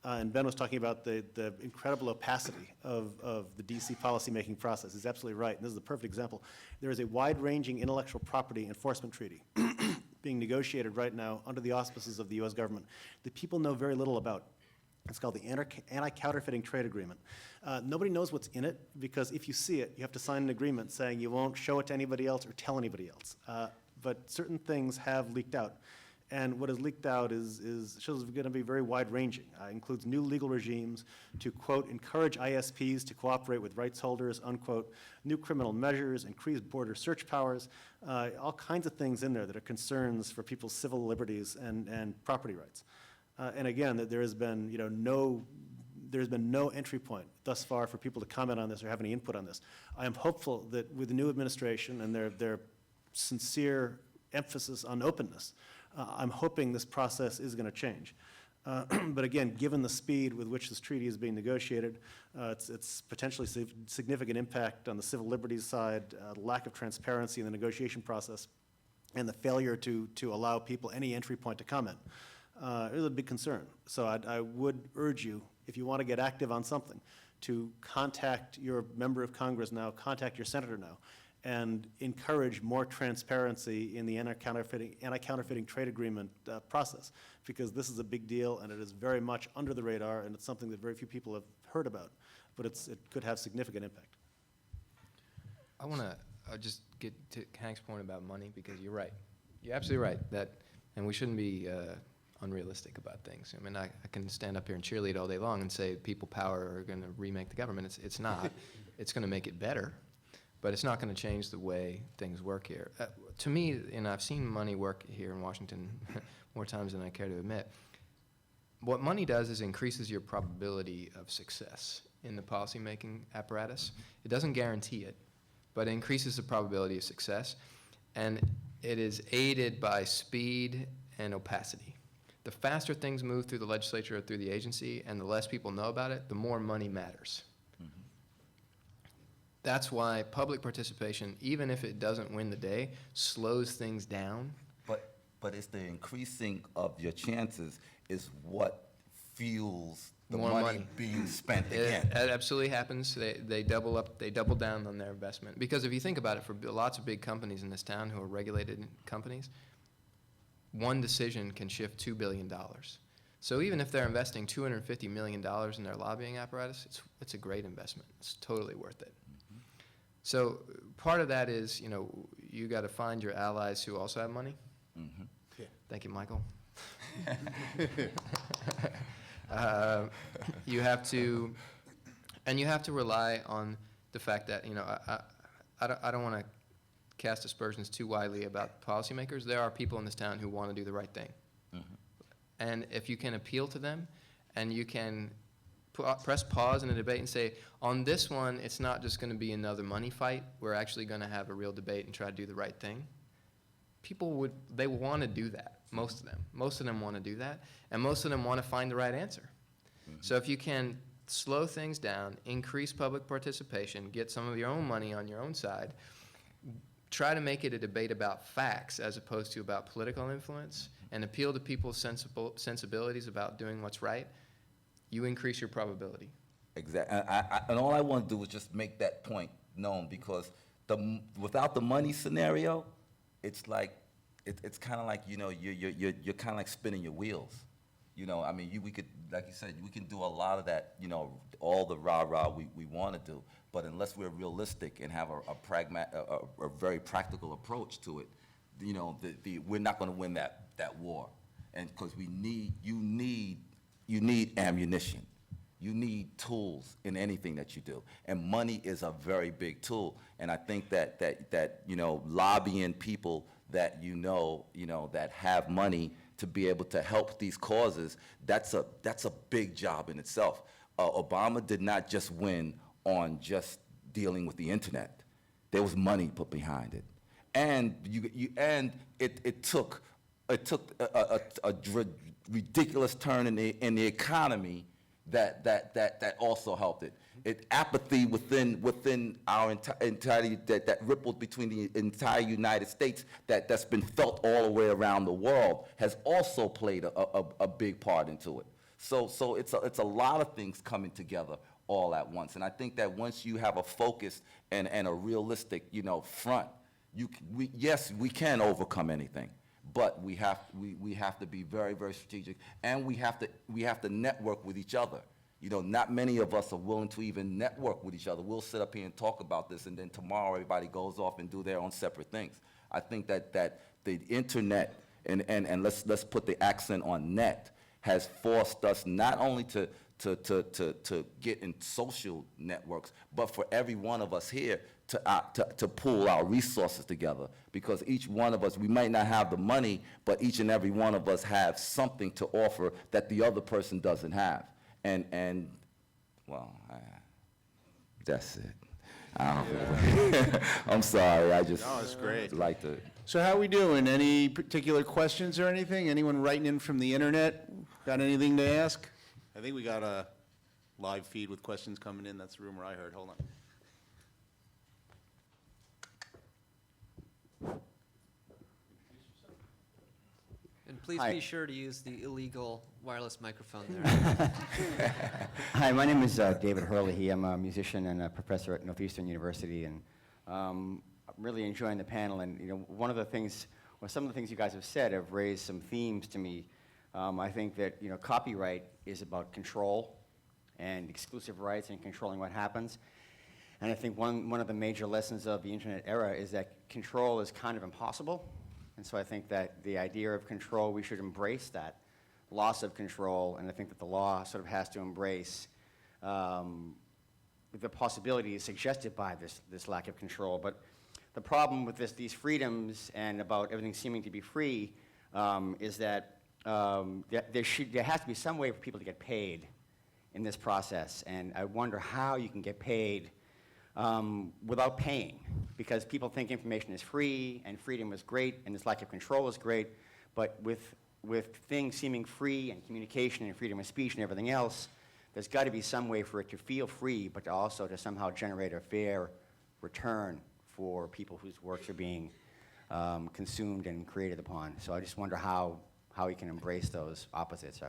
And Ben was talking about the incredible opacity of the DC policymaking process. He's absolutely right, and this is a perfect example. There is a wide-ranging intellectual property enforcement treaty being negotiated right now under the auspices of the U.S. government that people know very little about. It's called the Anti-Counterfeiting Trade Agreement. Nobody knows what's in it, because if you see it, you have to sign an agreement saying you won't show it to anybody else or tell anybody else. But certain things have leaked out. And what has leaked out shows going to be very wide-ranging. Includes new legal regimes to, quote, encourage ISPs to cooperate with rights holders, unquote, new criminal measures, increased border search powers, all kinds of things in there that are concerns for people's civil liberties and property rights. And again, that there has been, you know, there's been no entry point thus far for people to comment on this or have any input on this. I am hopeful that with the new administration and their sincere emphasis on openness, I'm hoping this process is going to change. But again, given the speed with which this treaty is being negotiated, it's potentially significant impact on the civil liberties side, the lack of transparency in the negotiation process, and the failure to allow people any entry point to comment. It is a big concern. So I would urge you, if you want to get active on something, to contact your member of Congress now, contact your senator now, and encourage more transparency in the anti-counterfeiting trade agreement process, because this is a big deal and it is very much under the radar, and it's something that very few people have heard about, but it could have significant impact. I want to just get to Hank's point about money, because you're right. You're absolutely right, and we shouldn't be unrealistic about things. I mean, I can stand up here and cheerlead all day long and say people power are going to remake the government. It's not. It's going to make it better, but it's not going to change the way things work here. To me, and I've seen money work here in Washington more times than I care to admit, what money does is increases your probability of success in the policymaking apparatus. It doesn't guarantee it, but it increases the probability of success, and it is aided by speed and opacity. The faster things move through the legislature or through the agency, and the less people know about it, the more money matters. That's why public participation, even if it doesn't win the day, slows things down. But it's the increasing of your chances is what fuels the More money being spent again. It absolutely happens. They double down on their investment. Because if you think about it, for lots of big companies in this town who are regulated companies, one decision can shift $2 billion. So even if they're investing $250 million in their lobbying apparatus, it's a great investment. It's totally worth it. So part of that is, you know, you got to find your allies who also have money. Mm-hmm. Yeah. Thank you, Michael. You have to rely on the fact that, you know, I don't want to cast aspersions too widely about policymakers. There are people in this town who want to do the right thing. Mm-hmm. And if you can appeal to them and you can press pause in a debate and say, on this one, it's not just going to be another money fight. We're actually going to have a real debate and try to do the right thing. People they want to do that, most of them. Most of them want to do that, and most of them want to find the right answer. Mm-hmm. So if you can slow things down, increase public participation, get some of your own money on your own side, try to make it a debate about facts as opposed to about political influence, and appeal to people's sensibilities about doing what's right, you increase your probability. Exactly. And all I want to do is just make that point known, because without the money scenario, it's like it's kind of like, you know, you're kind of like spinning your wheels. You know, I mean, we could, like you said, we can do a lot of that, you know, all the rah-rah we want to do, but unless we're realistic and have a very practical approach to it, you know, we're not going to win that war. And because you need ammunition. You need tools in anything that you do, and money is a very big tool. And I think that you know, lobbying people that you know that have money to be able to help these causes, that's a big job in itself. Obama did not just win on just dealing with the internet. There was money put behind it, and it took a ridiculous turn in the economy that also helped it. Apathy within our entirety that rippled between the entire United States that's been felt all the way around the world has also played a big part into it. So it's a lot of things coming together all at once. And I think that once you have a focus and a realistic, you know, front, yes, we can overcome anything. But we have to be very, very strategic, and we have to network with each other. You know, not many of us are willing to even network with each other. We'll sit up here and talk about this, and then tomorrow everybody goes off and do their own separate things. I think that the internet, and let's put the accent on net, has forced us not only to get in social networks, but for every one of us here to pool our resources together, because each one of us, we might not have the money, but each and every one of us have something to offer that the other person doesn't have. And well, that's it. I'm sorry, I just No, it's great. like to. So how we doing? Any particular questions or anything? Anyone writing in from the internet? Got anything to ask? I think we got a live feed with questions coming in. That's the rumor I heard. Hold on. And please Hi. be sure to use the illegal wireless microphone there. Hi, my name is David Hurley. I'm a musician and a professor at Northeastern University, and I'm really enjoying the panel. And you know, some of the things you guys have said have raised some themes to me. I think that copyright is about control and exclusive rights and controlling what happens. And I think one of the major lessons of the internet era is that control is kind of impossible. And so I think that the idea of control, we should embrace that loss of control, and I think that the law sort of has to embrace the possibilities suggested by this lack of control. But the problem with these freedoms and about everything seeming to be free is that there has to be some way for people to get paid in this process. And I wonder how you can get paid without paying, because people think information is free and freedom is great and this lack of control is great, but with things seeming free and communication and freedom of speech and everything else, there's got to be some way for it to feel free, but also to somehow generate a fair return for people whose works are being consumed and created upon. So I just wonder how we can embrace those opposites,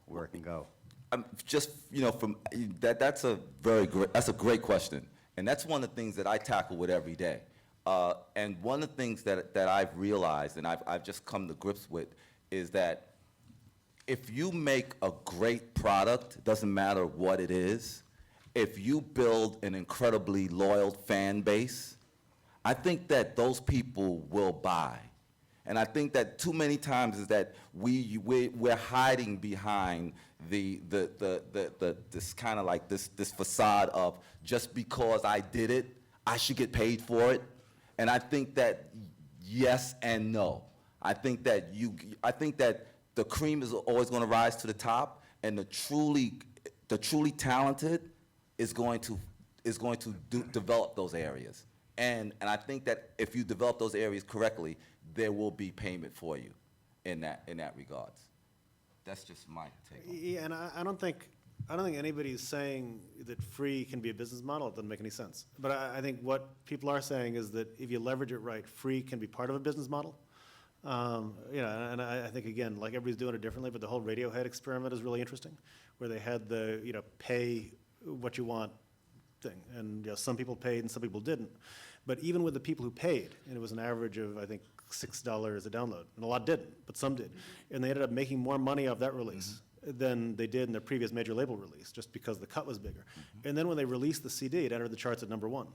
where it can go. Just, from that's a great question. And that's one of the things that I tackle with every day. And one of the things that I've realized and I've just come to grips with is that if you make a great product, it doesn't matter what it is, if you build an incredibly loyal fan base, I think that those people will buy. And I think that too many times is that we're hiding behind this kind of like this facade of just because I did it, I should get paid for it. And I think that yes and no. I think that the cream is always going to rise to the top, and the truly talented is going to develop those areas. And I think that if you develop those areas correctly, there will be payment for you in that regards. That's just my take on it. Yeah, and I don't think anybody's saying that free can be a business model. It doesn't make any sense. But I think what people are saying is that if you leverage it right, free can be part of a business model. And I think, again, like everybody's doing it differently, but the whole Radiohead experiment is really interesting, where they had the, pay what you want thing. And some people paid and some people didn't. But even with the people who paid, and it was an average of, I think, $6 a download, and a lot didn't, but some did. And they ended up making more money off that release than they did in their previous major label release, just because the cut was bigger. And then when they released the CD, it entered the charts at #1.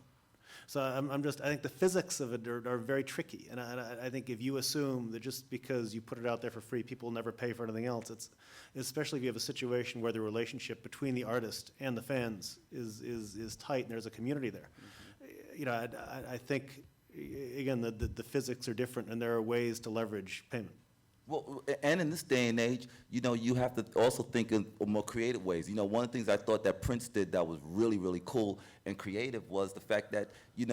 So I think the physics of it are very tricky. And I think if you assume that just because you put it out there for free, people will never pay for anything else, especially if you have a situation where the relationship between the artist and the fans is tight and there's a community there. You know, I think, again, the physics are different and there are ways to leverage payment. Well, and in this day and age, you know, you have to also think in more creative ways. You know, one of the things I thought that Prince did that was really, really cool and creative was the fact that, he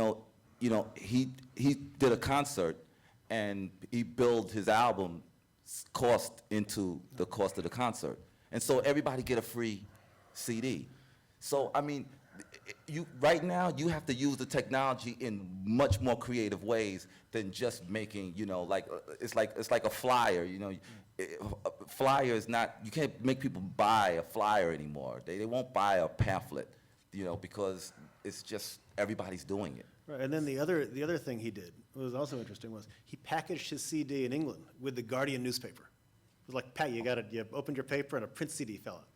did a concert and he billed his album cost into the cost of the concert. And so everybody get a free CD. So, I mean, right now, you have to use the technology in much more creative ways than just making, it's like a flyer, A flyer is not, you can't make people buy a flyer anymore. They won't buy a pamphlet, because it's just, everybody's doing it. Right, and then the other thing he did, what was also interesting, was he packaged his CD in England with the Guardian newspaper. It was like, Pat, you opened your paper and a print CD fell out.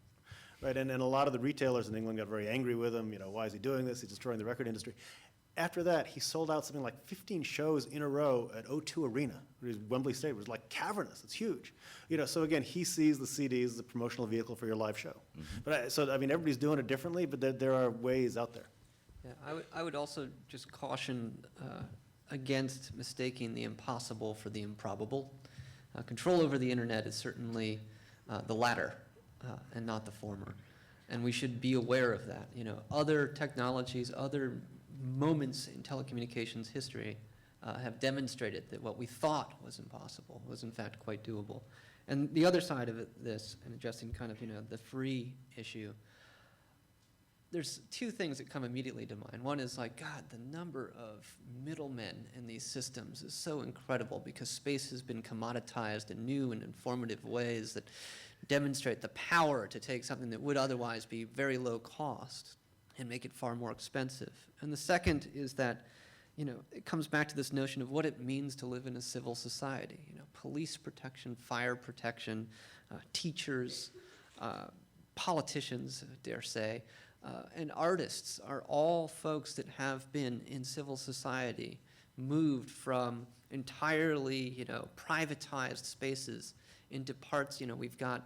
Right, and a lot of the retailers in England got very angry with him. Why is he doing this? He's destroying the record industry. After that, he sold out something like 15 shows in a row at O2 Arena, Wembley Stadium. It was like cavernous. It's huge. So again, he sees the CDs as a promotional vehicle for your live show. But everybody's doing it differently, but there are ways out there. Yeah, I would also just caution against mistaking the impossible for the improbable. Control over the internet is certainly the latter. And not the former. And we should be aware of that. Other technologies, other moments in telecommunications history have demonstrated that what we thought was impossible was in fact quite doable. And the other side of this, and addressing kind of, the free issue, there's two things that come immediately to mind. One is like, God, the number of middlemen in these systems is so incredible because space has been commoditized in new and informative ways that demonstrate the power to take something that would otherwise be very low cost and make it far more expensive. And the second is that, it comes back to this notion of what it means to live in a civil society. Police protection, fire protection, teachers, politicians, dare say, and artists are all folks that have been in civil society, moved from entirely, privatized spaces into parts, we've got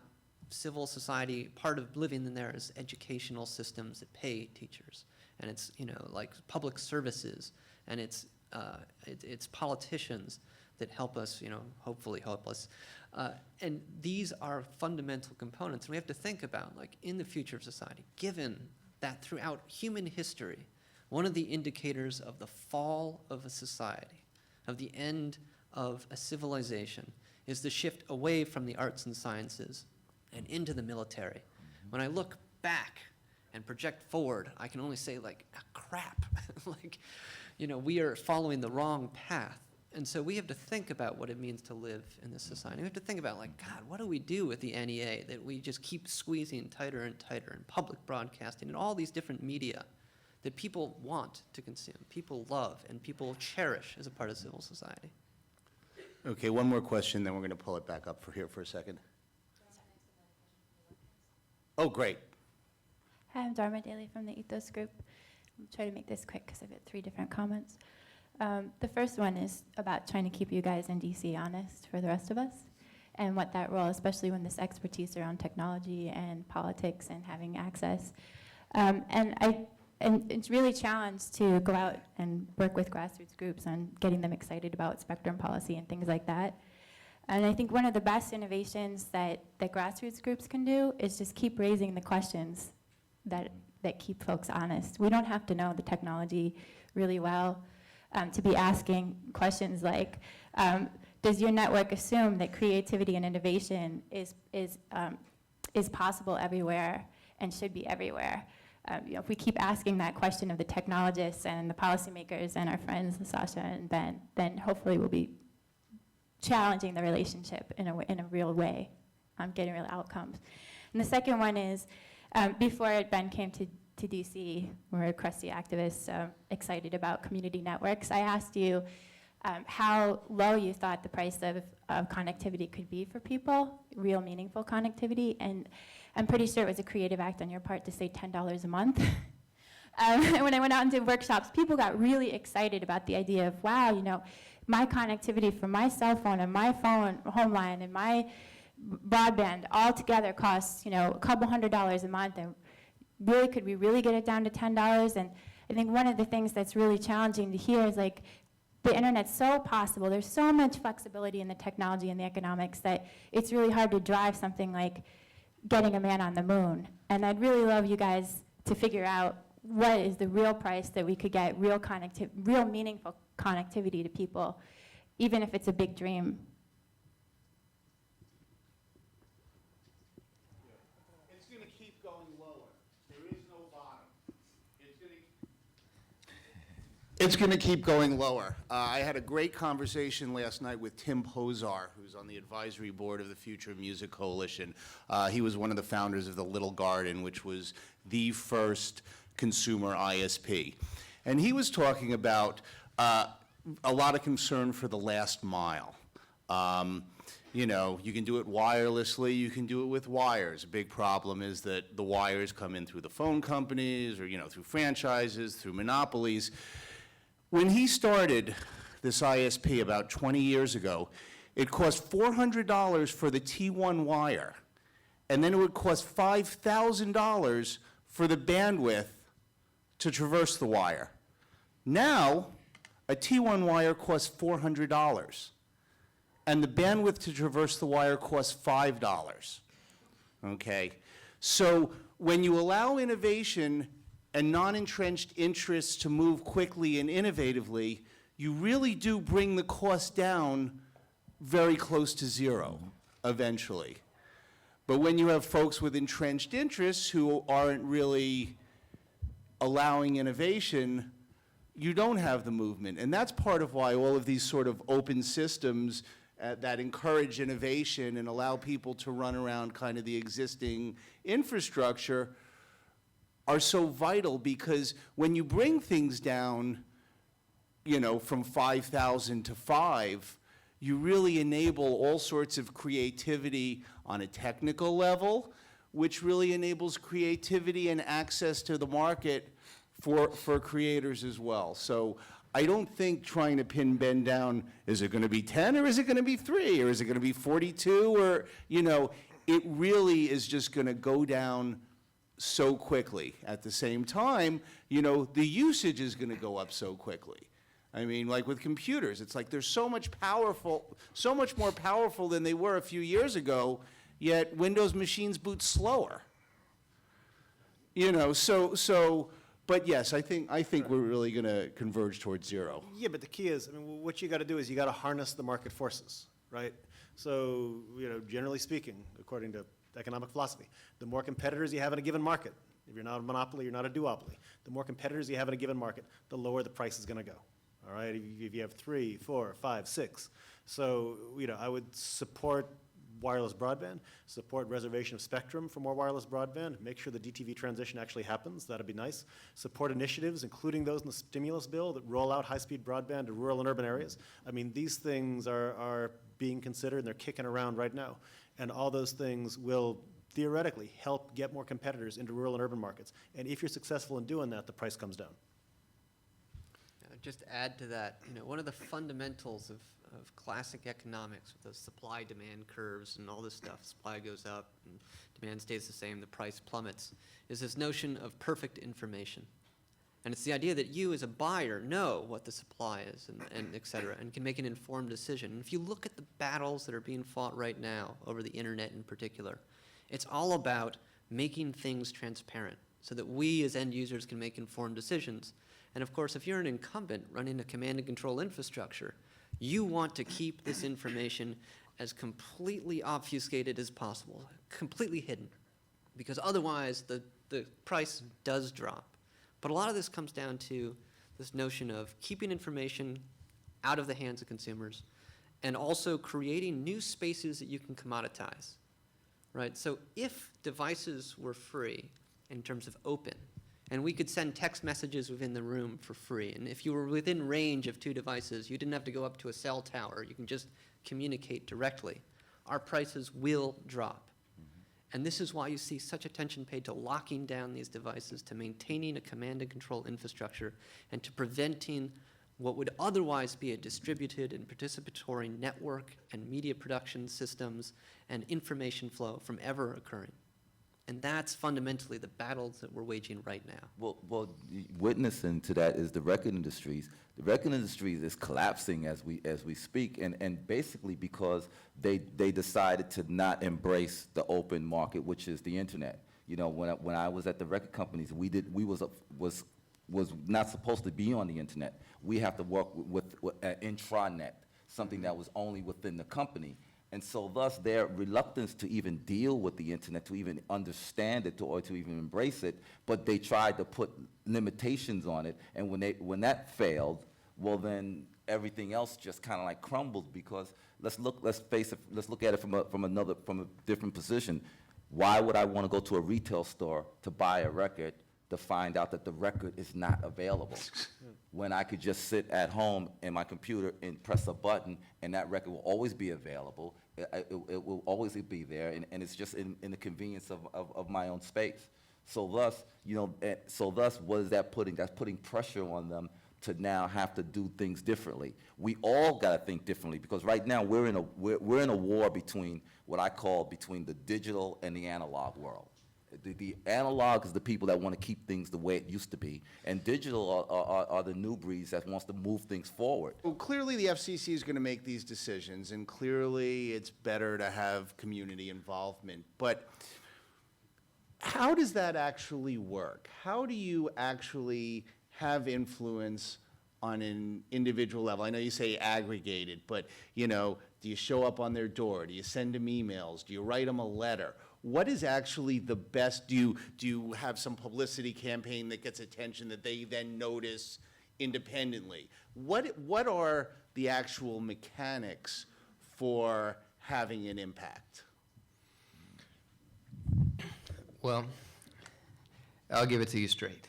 civil society, part of living in there is educational systems that pay teachers, and it's, like public services, and it's politicians that help us, hopefully help us. And these are fundamental components, and we have to think about, like, in the future of society, given that throughout human history, one of the indicators of the fall of a society, of the end of a civilization, is the shift away from the arts and sciences and into the military. When I look back and project forward, I can only say, like, crap. Like, we are following the wrong path. And so we have to think about what it means to live in this society. We have to think about, like, God, what do we do with the NEA that we just keep squeezing tighter and tighter in public broadcasting and all these different media that people want to consume, people love, and people cherish as a part of civil society? Okay, one more question, then we're going to pull it back up for here for a second. Oh, great. Hi, I'm Dharma Daly from the Ethos Group. I'll try to make this quick because I've got 3 different comments. The first one is about trying to keep you guys in DC honest for the rest of us and what that role, especially when this expertise around technology and politics and having access. And it's really challenged to go out and work with grassroots groups on getting them excited about spectrum policy and things like that. And I think one of the best innovations that grassroots groups can do is just keep raising the questions that keep folks honest. We don't have to know the technology really well to be asking questions like, does your network assume that creativity and innovation is possible everywhere and should be everywhere? If we keep asking that question of the technologists and the policymakers and our friends, Sascha and Ben, then hopefully we'll be challenging the relationship in a real way, getting real outcomes. And the second one is, before Ben came to DC, we're crusty activists excited about community networks. I asked you, how low you thought the price of connectivity could be for people, real meaningful connectivity. And I'm pretty sure it was a creative act on your part to say $10 a month. When I went out and did workshops, people got really excited about the idea of, wow, you know, my connectivity from my cell phone and my phone home line and my broadband all together costs, you know, a couple $100s a month. And really, could we really get it down to $10? And I think one of the things that's really challenging to hear is, like, the internet's so possible. There's so much flexibility in the technology and the economics that it's really hard to drive something like getting a man on the moon. And I'd really love you guys to figure out what is the real price that we could get real meaningful connectivity to people, even if it's a big dream. It's going to keep going lower. There is no bottom. It's going to keep going lower. I had a great conversation last night with Tim Pozar, who's on the advisory board of the Future of Music Coalition. He was one of the founders of the Little Garden, which was the first consumer ISP. And he was talking about a lot of concern for the last mile. You know, you can do it wirelessly, you can do it with wires. A big problem is that the wires come in through the phone companies or, you know, through franchises, through monopolies. When he started this ISP about 20 years ago, it cost $400 for the T1 wire, and then it would cost $5,000 for the bandwidth to traverse the wire. Now, a T1 wire costs $400, and the bandwidth to traverse the wire costs $5. Okay? So when you allow innovation and non-entrenched interests to move quickly and innovatively, you really do bring the cost down very close to zero eventually. But when you have folks with entrenched interests who aren't really allowing innovation, you don't have the movement. And that's part of why all of these sort of open systems that encourage innovation and allow people to run around kind of the existing infrastructure are so vital, because when you bring things down, you know, from 5,000 to 5, you really enable all sorts of creativity on a technical level, which really enables creativity and access to the market for creators as well. So I don't think trying to pin Ben down, is it going to be 10 or is it going to be 3 or is it going to be 42 or, you know, it really is just going to go down so quickly. At the same time, you know, the usage is going to go up so quickly. I mean, like with computers, it's like they're so much more powerful than they were a few years ago, yet Windows machines boot slower. You know, but yes, I think we're really going to converge towards zero. Yeah, but the key is, I mean, what you got to do is you got to harness the market forces, right? So, you know, generally speaking, according to economic philosophy, the more competitors you have in a given market, if you're not a monopoly, you're not a duopoly, the more competitors you have in a given market, the lower the price is going to go. All right, if you have 3, 4, 5, 6. So, you know, I would support wireless broadband, support reservation of spectrum for more wireless broadband, make sure the DTV transition actually happens, that'd be nice. Support initiatives, including those in the stimulus bill, that roll out high-speed broadband to rural and urban areas. I mean, these things are being considered and they're kicking around right now. And all those things will theoretically help get more competitors into rural and urban markets. And if you're successful in doing that, the price comes down. Just to add to that, you know, one of the fundamentals of classic economics with those supply-demand curves and all this stuff, supply goes up and demand stays the same, the price plummets, is this notion of perfect information. And it's the idea that you as a buyer know what the supply is and et cetera, and can make an informed decision. And if you look at the battles that are being fought right now over the internet in particular, it's all about making things transparent so that we as end users can make informed decisions. And of course, if you're an incumbent running a command and control infrastructure, you want to keep this information as completely obfuscated as possible, completely hidden, because otherwise the price does drop. But a lot of this comes down to this notion of keeping information out of the hands of consumers and also creating new spaces that you can commoditize, right? So if devices were free in terms of open, And we could send text messages within the room for free. And if you were within range of 2 devices, you didn't have to go up to a cell tower. You can just communicate directly. Our prices will drop. And this is why you see such attention paid to locking down these devices, to maintaining a command and control infrastructure, and to preventing what would otherwise be a distributed and participatory network and media production systems and information flow from ever occurring. And that's fundamentally the battles that we're waging right now. Well, witnessing to that is the record industries. The record industries is collapsing as we speak, and basically because they decided to not embrace the open market, which is the internet. You know, when I was at the record companies, we was not supposed to be on the internet. We have to work with an intranet, something that was only within the company. And so thus their reluctance to even deal with the internet, to even understand it, or to even embrace it, but they tried to put limitations on it. And when that failed, well then everything else just kind of like crumbled, because let's look at it from a different position. Why would I want to go to a retail store to buy a record to find out that the record is not available, when I could just sit at home in my computer and press a button and that record will always be available? It will always be there, and it's just in the convenience of my own space. So thus, what is that putting? That's putting pressure on them to now have to do things differently. We all got to think differently, because right now we're in a war between what I call between the digital and the analog world. The analog is the people that want to keep things the way it used to be, and digital are the new breeds that wants to move things forward. Well, clearly the FCC is going to make these decisions, and clearly it's better to have community involvement. But how does that actually work? How do you actually have influence on an individual level? I know you say aggregated, but do you show up on their door? Do you send them emails? Do you write them a letter? What is actually the best? Do you have some publicity campaign that gets attention that they then notice independently? What are the actual mechanics for having an impact? Well, I'll give it to you straight.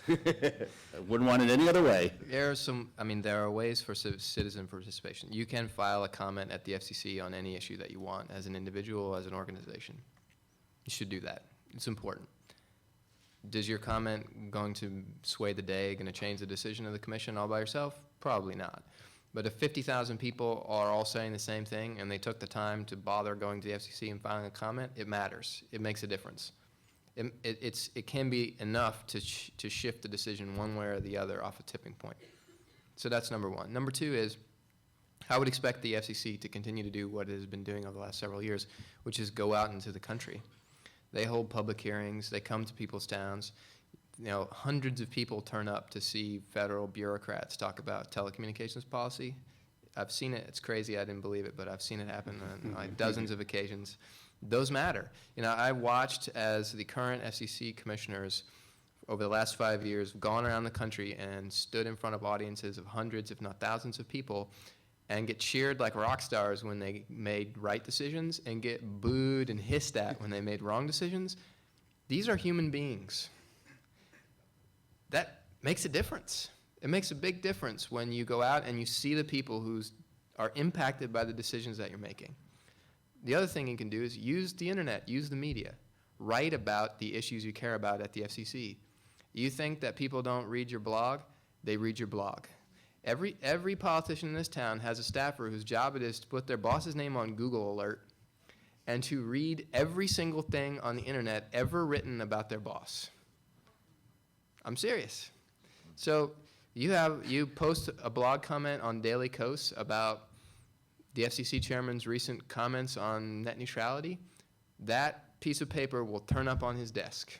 I wouldn't want it any other way. There are ways for citizen participation. You can file a comment at the FCC on any issue that you want as an individual, as an organization. You should do that. It's important. Does your comment going to sway the day, going to change the decision of the commission all by yourself? Probably not. But if 50,000 people are all saying the same thing and they took the time to bother going to the FCC and filing a comment, it matters. It makes a difference. It can be enough to shift the decision one way or the other off a tipping point. So that's number one. Number two is, I would expect the FCC to continue to do what it has been doing over the last several years, which is go out into the country. They hold public hearings. They come to people's towns. Hundreds of people turn up to see federal bureaucrats talk about telecommunications policy. I've seen it. It's crazy. I didn't believe it, but I've seen it happen on dozens of occasions. Those matter. I watched as the current FCC commissioners over the last 5 years gone around the country and stood in front of audiences of hundreds, if not thousands of people, and get cheered like rock stars when they made right decisions and get booed and hissed at when they made wrong decisions. These are human beings. That makes a difference. It makes a big difference when you go out and you see the people who are impacted by the decisions that you're making. The other thing you can do is use the internet, use the media. Write about the issues you care about at the FCC. You think that people don't read your blog? They read your blog. Every politician in this town has a staffer whose job it is to put their boss's name on Google Alert and to read every single thing on the internet ever written about their boss. I'm serious. So you post a blog comment on Daily Kos about the FCC chairman's recent comments on net neutrality. That piece of paper will turn up on his desk.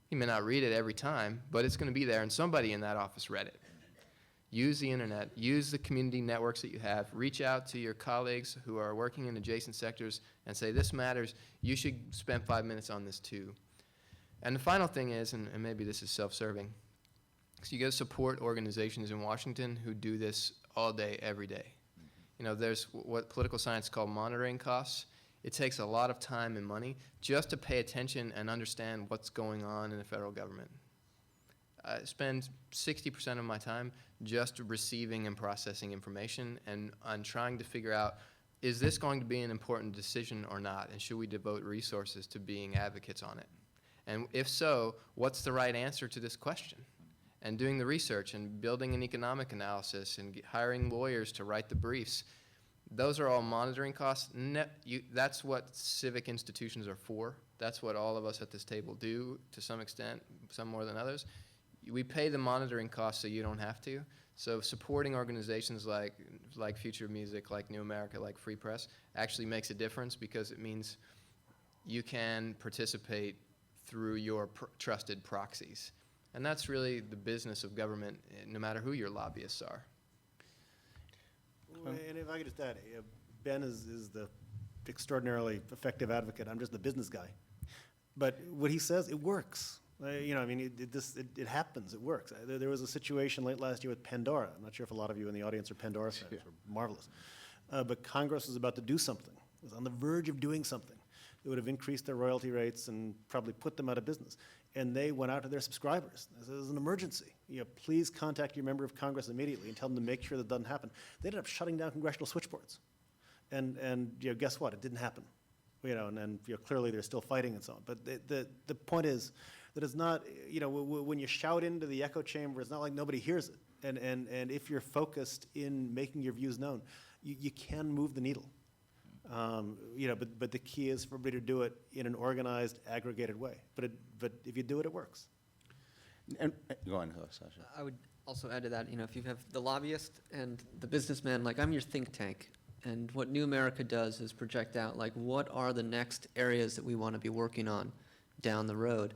He may not read it every time, but it's going to be there, and somebody in that office read it. Use the internet, use the community networks that you have, reach out to your colleagues who are working in adjacent sectors and say, this matters, you should spend 5 minutes on this too. And the final thing is, and maybe this is self-serving, so you got to support organizations in Washington who do this all day, every day. There's what political science called monitoring costs. It takes a lot of time and money just to pay attention and understand what's going on in the federal government. I spend 60% of my time just receiving and processing information and on trying to figure out, is this going to be an important decision or not, and should we devote resources to being advocates on it? And if so, what's the right answer to this question? And doing the research and building an economic analysis and hiring lawyers to write the briefs, those are all monitoring costs. That's what civic institutions are for. That's what all of us at this table do to some extent, some more than others. We pay the monitoring costs so you don't have to. So supporting organizations like Future Music, like New America, like Free Press actually makes a difference because it means you can participate through your trusted proxies. And that's really the business of government, no matter who your lobbyists are. And if I could just add, Ben is the extraordinarily effective advocate. I'm just the business guy. But what he says, it works. It happens. It works. There was a situation late last year with Pandora. I'm not sure if a lot of you in the audience are Pandora fans. We're marvelous. But Congress was about to do something. It was on the verge of doing something. It would have increased their royalty rates and probably put them out of business. And they went out to their subscribers. This is an emergency. Please contact your member of Congress immediately and tell them to make sure that doesn't happen. They ended up shutting down congressional switchboards. And guess what? It didn't happen. And clearly they're still fighting and so on. But the point is that it's not, when you shout into the echo chamber, it's not like nobody hears it. And if you're focused in making your views known, you can move the needle. But the key is for everybody to do it in an organized, aggregated way. But if you do it, it works. And go on, Sascha. I would also add to that, if you have the lobbyist and the businessman, like I'm your think tank, and what New America does is project out, like, what are the next areas that we want to be working on down the road.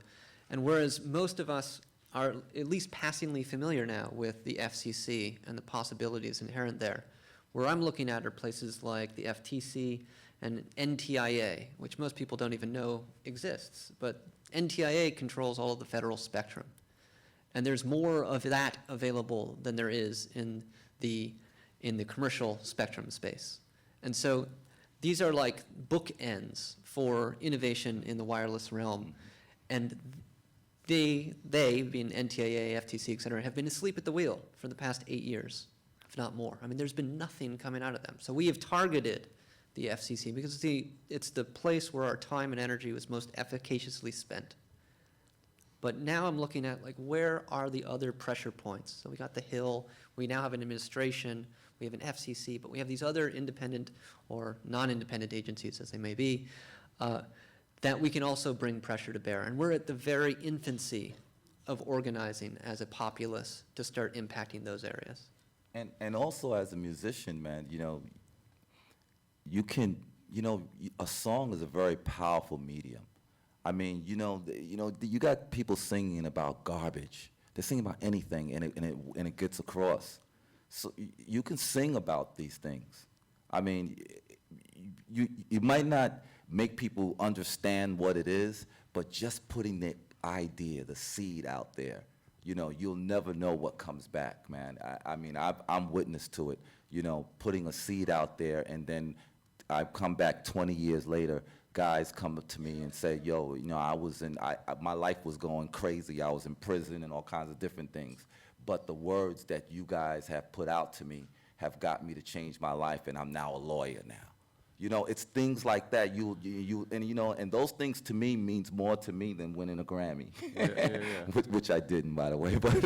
And whereas most of us are at least passingly familiar now with the FCC and the possibilities inherent there, where I'm looking at are places like the FTC and NTIA, which most people don't even know exists. But NTIA controls all of the federal spectrum. And there's more of that available than there is in the commercial spectrum space. And so these are like bookends for innovation in the wireless realm. And they being NTIA, FTC, et cetera, have been asleep at the wheel for the past 8 years, if not more. I mean, there's been nothing coming out of them. So we have targeted the FCC because it's the place where our time and energy was most efficaciously spent. But now I'm looking at, like, where are the other pressure points? So we got the Hill, we now have an administration, we have an FCC, but we have these other independent or non-independent agencies, as they may be, that we can also bring pressure to bear. And we're at the very infancy of organizing as a populace to start impacting those areas. And also as a musician, man, you can, a song is a very powerful medium. I mean, you got people singing about garbage. They're singing about anything, and it gets across. So you can sing about these things. I mean, you might not make people understand what it is, but just putting the idea, the seed out there, you'll never know what comes back, man. I mean, I'm witness to it, putting a seed out there, and then I come back 20 years later, guys come up to me and say, yo, my life was going crazy. I was in prison and all kinds of different things. But the words that you guys have put out to me have got me to change my life, and I'm now a lawyer now. It's things like that. And those things to me means more to me than winning a Grammy, which I didn't, by the way. But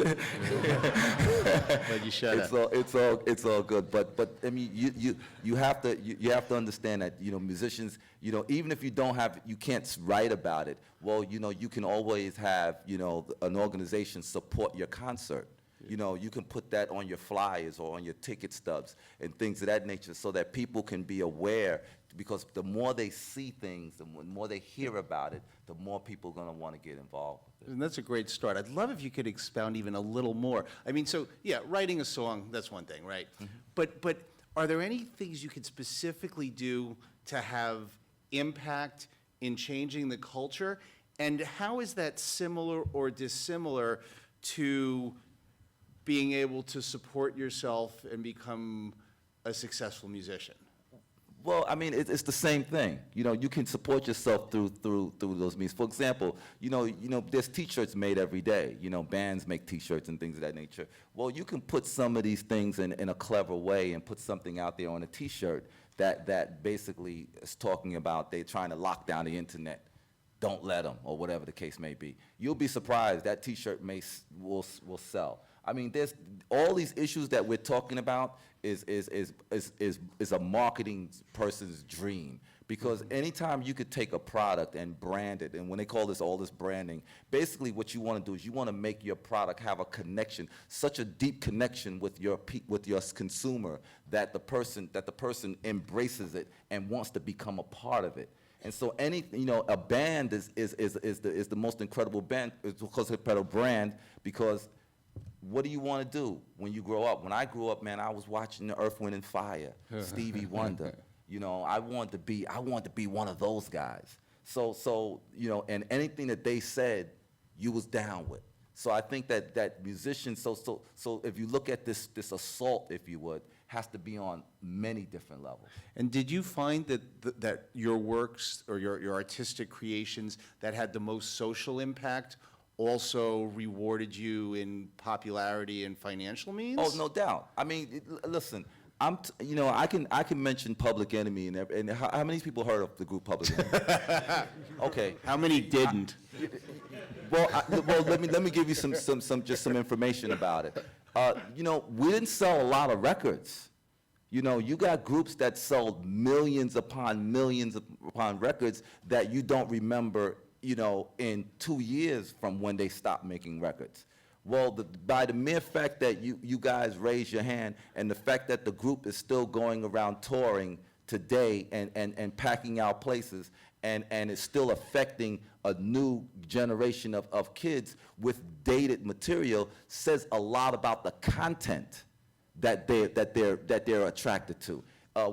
But you shut up. It's all good. But I mean, you have to understand that musicians, even if you can't write about it. Well, you can always have an organization support your concert. You can put that on your flyers or on your ticket stubs and things of that nature so that people can be aware, because the more they see things, the more they hear about it, the more people are going to want to get involved with it. And that's a great start. I'd love if you could expound even a little more. I mean, so, yeah, writing a song, that's one thing, right? Mm-hmm. But are there any things you could specifically do to have impact in changing the culture? And how is that similar or dissimilar to being able to support yourself and become a successful musician? Well, I mean, it's the same thing. You know, you can support yourself through those means. For example, there's T-shirts made every day. You know, bands make T-shirts and things of that nature. Well, you can put some of these things in a clever way and put something out there on a T-shirt that basically is talking about they're trying to lock down the internet. Don't let them, or whatever the case may be. You'll be surprised that T-shirt will sell. I mean, there's all these issues that we're talking about is a marketing person's dream. Because anytime you could take a product and brand it, and when they call all this branding, basically what you want to do is you want to make your product have a connection, such a deep connection with your consumer that the person embraces it and wants to become a part of it. And so a band is the most incredible band, because it's a brand, because what do you want to do when you grow up? When I grew up, man, I was watching the Earth, Wind and Fire, Stevie Wonder. You know, I wanted to be one of those guys. So and anything that they said, you was down with. So I think that musicians, so if you look at this assault, if you would, has to be on many different levels. And did you find that your works or your artistic creations that had the most social impact also rewarded you in popularity and financial means? Oh, no doubt. I mean, listen, I can mention Public Enemy, and how many people heard of the group Public Enemy? Okay. How many didn't? Well, let me give you some information about it. We didn't sell a lot of records. You got groups that sold millions upon records that you don't remember, in 2 years from when they stopped making records. Well, by the mere fact that you guys raised your hand, and the fact that the group is still going around touring today and packing out places, and it's still affecting a new generation of kids with dated material, says a lot about the content that they're attracted to.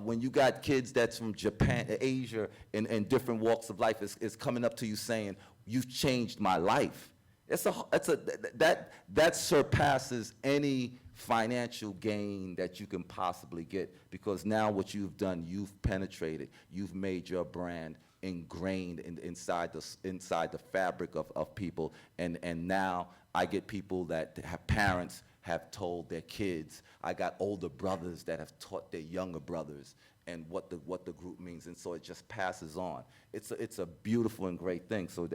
When you got kids that's from Japan, Asia, and different walks of life is coming up to you saying, "You've changed my life." That surpasses any financial gain that you can possibly get, because now what you've done, you've penetrated, you've made your brand ingrained inside the fabric of people, and now I get people that have parents have told their kids. I got older brothers that have taught their younger brothers and what the group means, and so it just passes on. It's a beautiful and great thing. So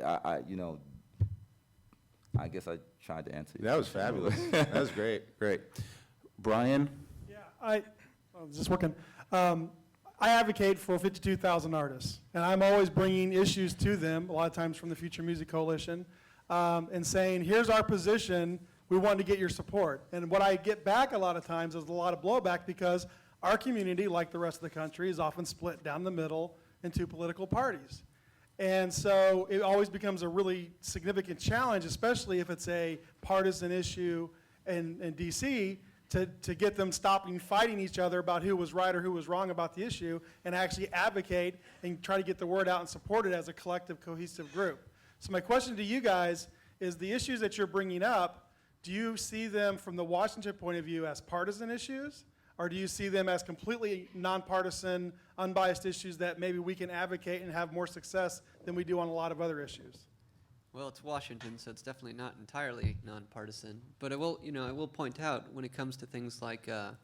I guess I tried to answer you. That was fabulous. That was great. Brian? Yeah, is this working? I advocate for 52,000 artists, and I'm always bringing issues to them, a lot of times from the Future Music Coalition, and saying, here's our position, we want to get your support. And what I get back a lot of times is a lot of blowback, because our community, like the rest of the country, is often split down the middle into political parties. And so it always becomes a really significant challenge, especially if it's a partisan issue in D.C., to get them stopping fighting each other about who was right or who was wrong about the issue, and actually advocate and try to get the word out and support it as a collective, cohesive group. So my question to you guys is, the issues that you're bringing up, do you see them from the Washington point of view as partisan issues? Or do you see them as completely nonpartisan, unbiased issues that maybe we can advocate and have more success than we do on a lot of other issues? Well, it's Washington, so it's definitely not entirely nonpartisan. But I will point out, when it comes to things like, the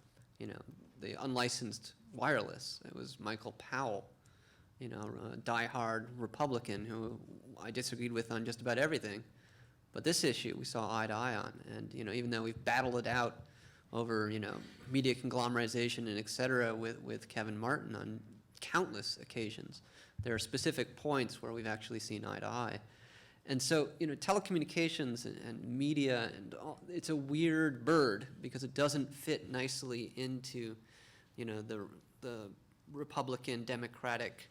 unlicensed wireless, it was Michael Powell, a diehard Republican who I disagreed with on just about everything. But this issue we saw eye to eye on, and even though we've battled it out over media conglomerization and et cetera with Kevin Martin on countless occasions, there are specific points where we've actually seen eye to eye. And so, telecommunications and media, and it's a weird bird, because it doesn't fit nicely into, the Republican Democratic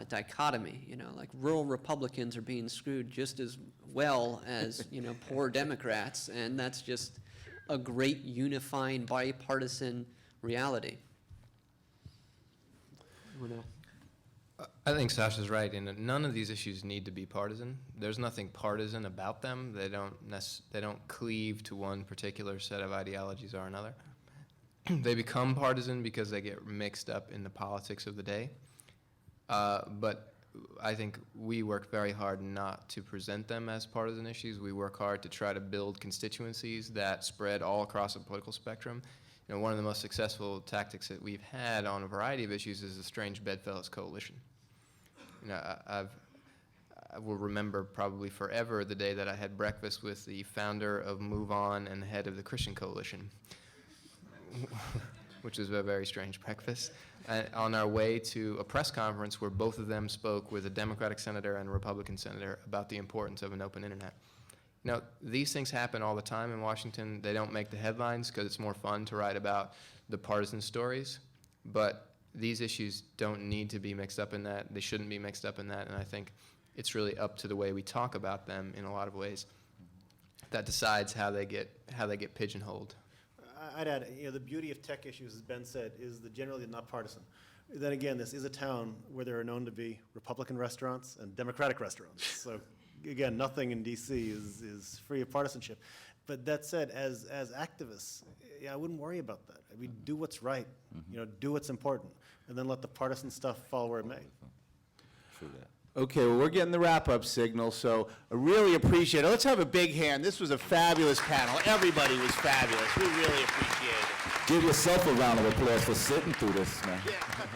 dichotomy. Like rural Republicans are being screwed just as well as poor Democrats, and that's just a great unifying bipartisan reality. I think Sasha's right, and none of these issues need to be partisan. There's nothing partisan about them. They don't cleave to one particular set of ideologies or another. they become partisan because they get mixed up in the politics of the day. But I think we work very hard not to present them as partisan issues. We work hard to try to build constituencies that spread all across the political spectrum. You know, one of the most successful tactics that we've had on a variety of issues is the Strange Bedfellows Coalition. You know, I will remember probably forever the day that I had breakfast with the founder of Move On and the head of the Christian Coalition, which was a very strange breakfast, on our way to a press conference where both of them spoke with a Democratic senator and a Republican senator about the importance of an open internet. You know, these things happen all the time in Washington. They don't make the headlines because it's more fun to write about the partisan stories, but these issues don't need to be mixed up in that. They shouldn't be mixed up in that, and I think it's really up to the way we talk about them in a lot of ways that decides how they get pigeonholed. I'd add, you know, the beauty of tech issues, as Ben said, is that generally they're not partisan. Then again, this is a town where there are known to be Republican restaurants and Democratic restaurants. So again, nothing in DC is free of partisanship. But that said, as activists, yeah, I wouldn't worry about that. I mean, do what's right, you know, do what's important, and then let the partisan stuff fall where it may. True that. Okay, well, we're getting the wrap-up signal, so I really appreciate it. Let's have a big hand. This was a fabulous panel. Everybody was fabulous. We really appreciate it. Give yourself a round of applause for sitting through this, man. Yeah.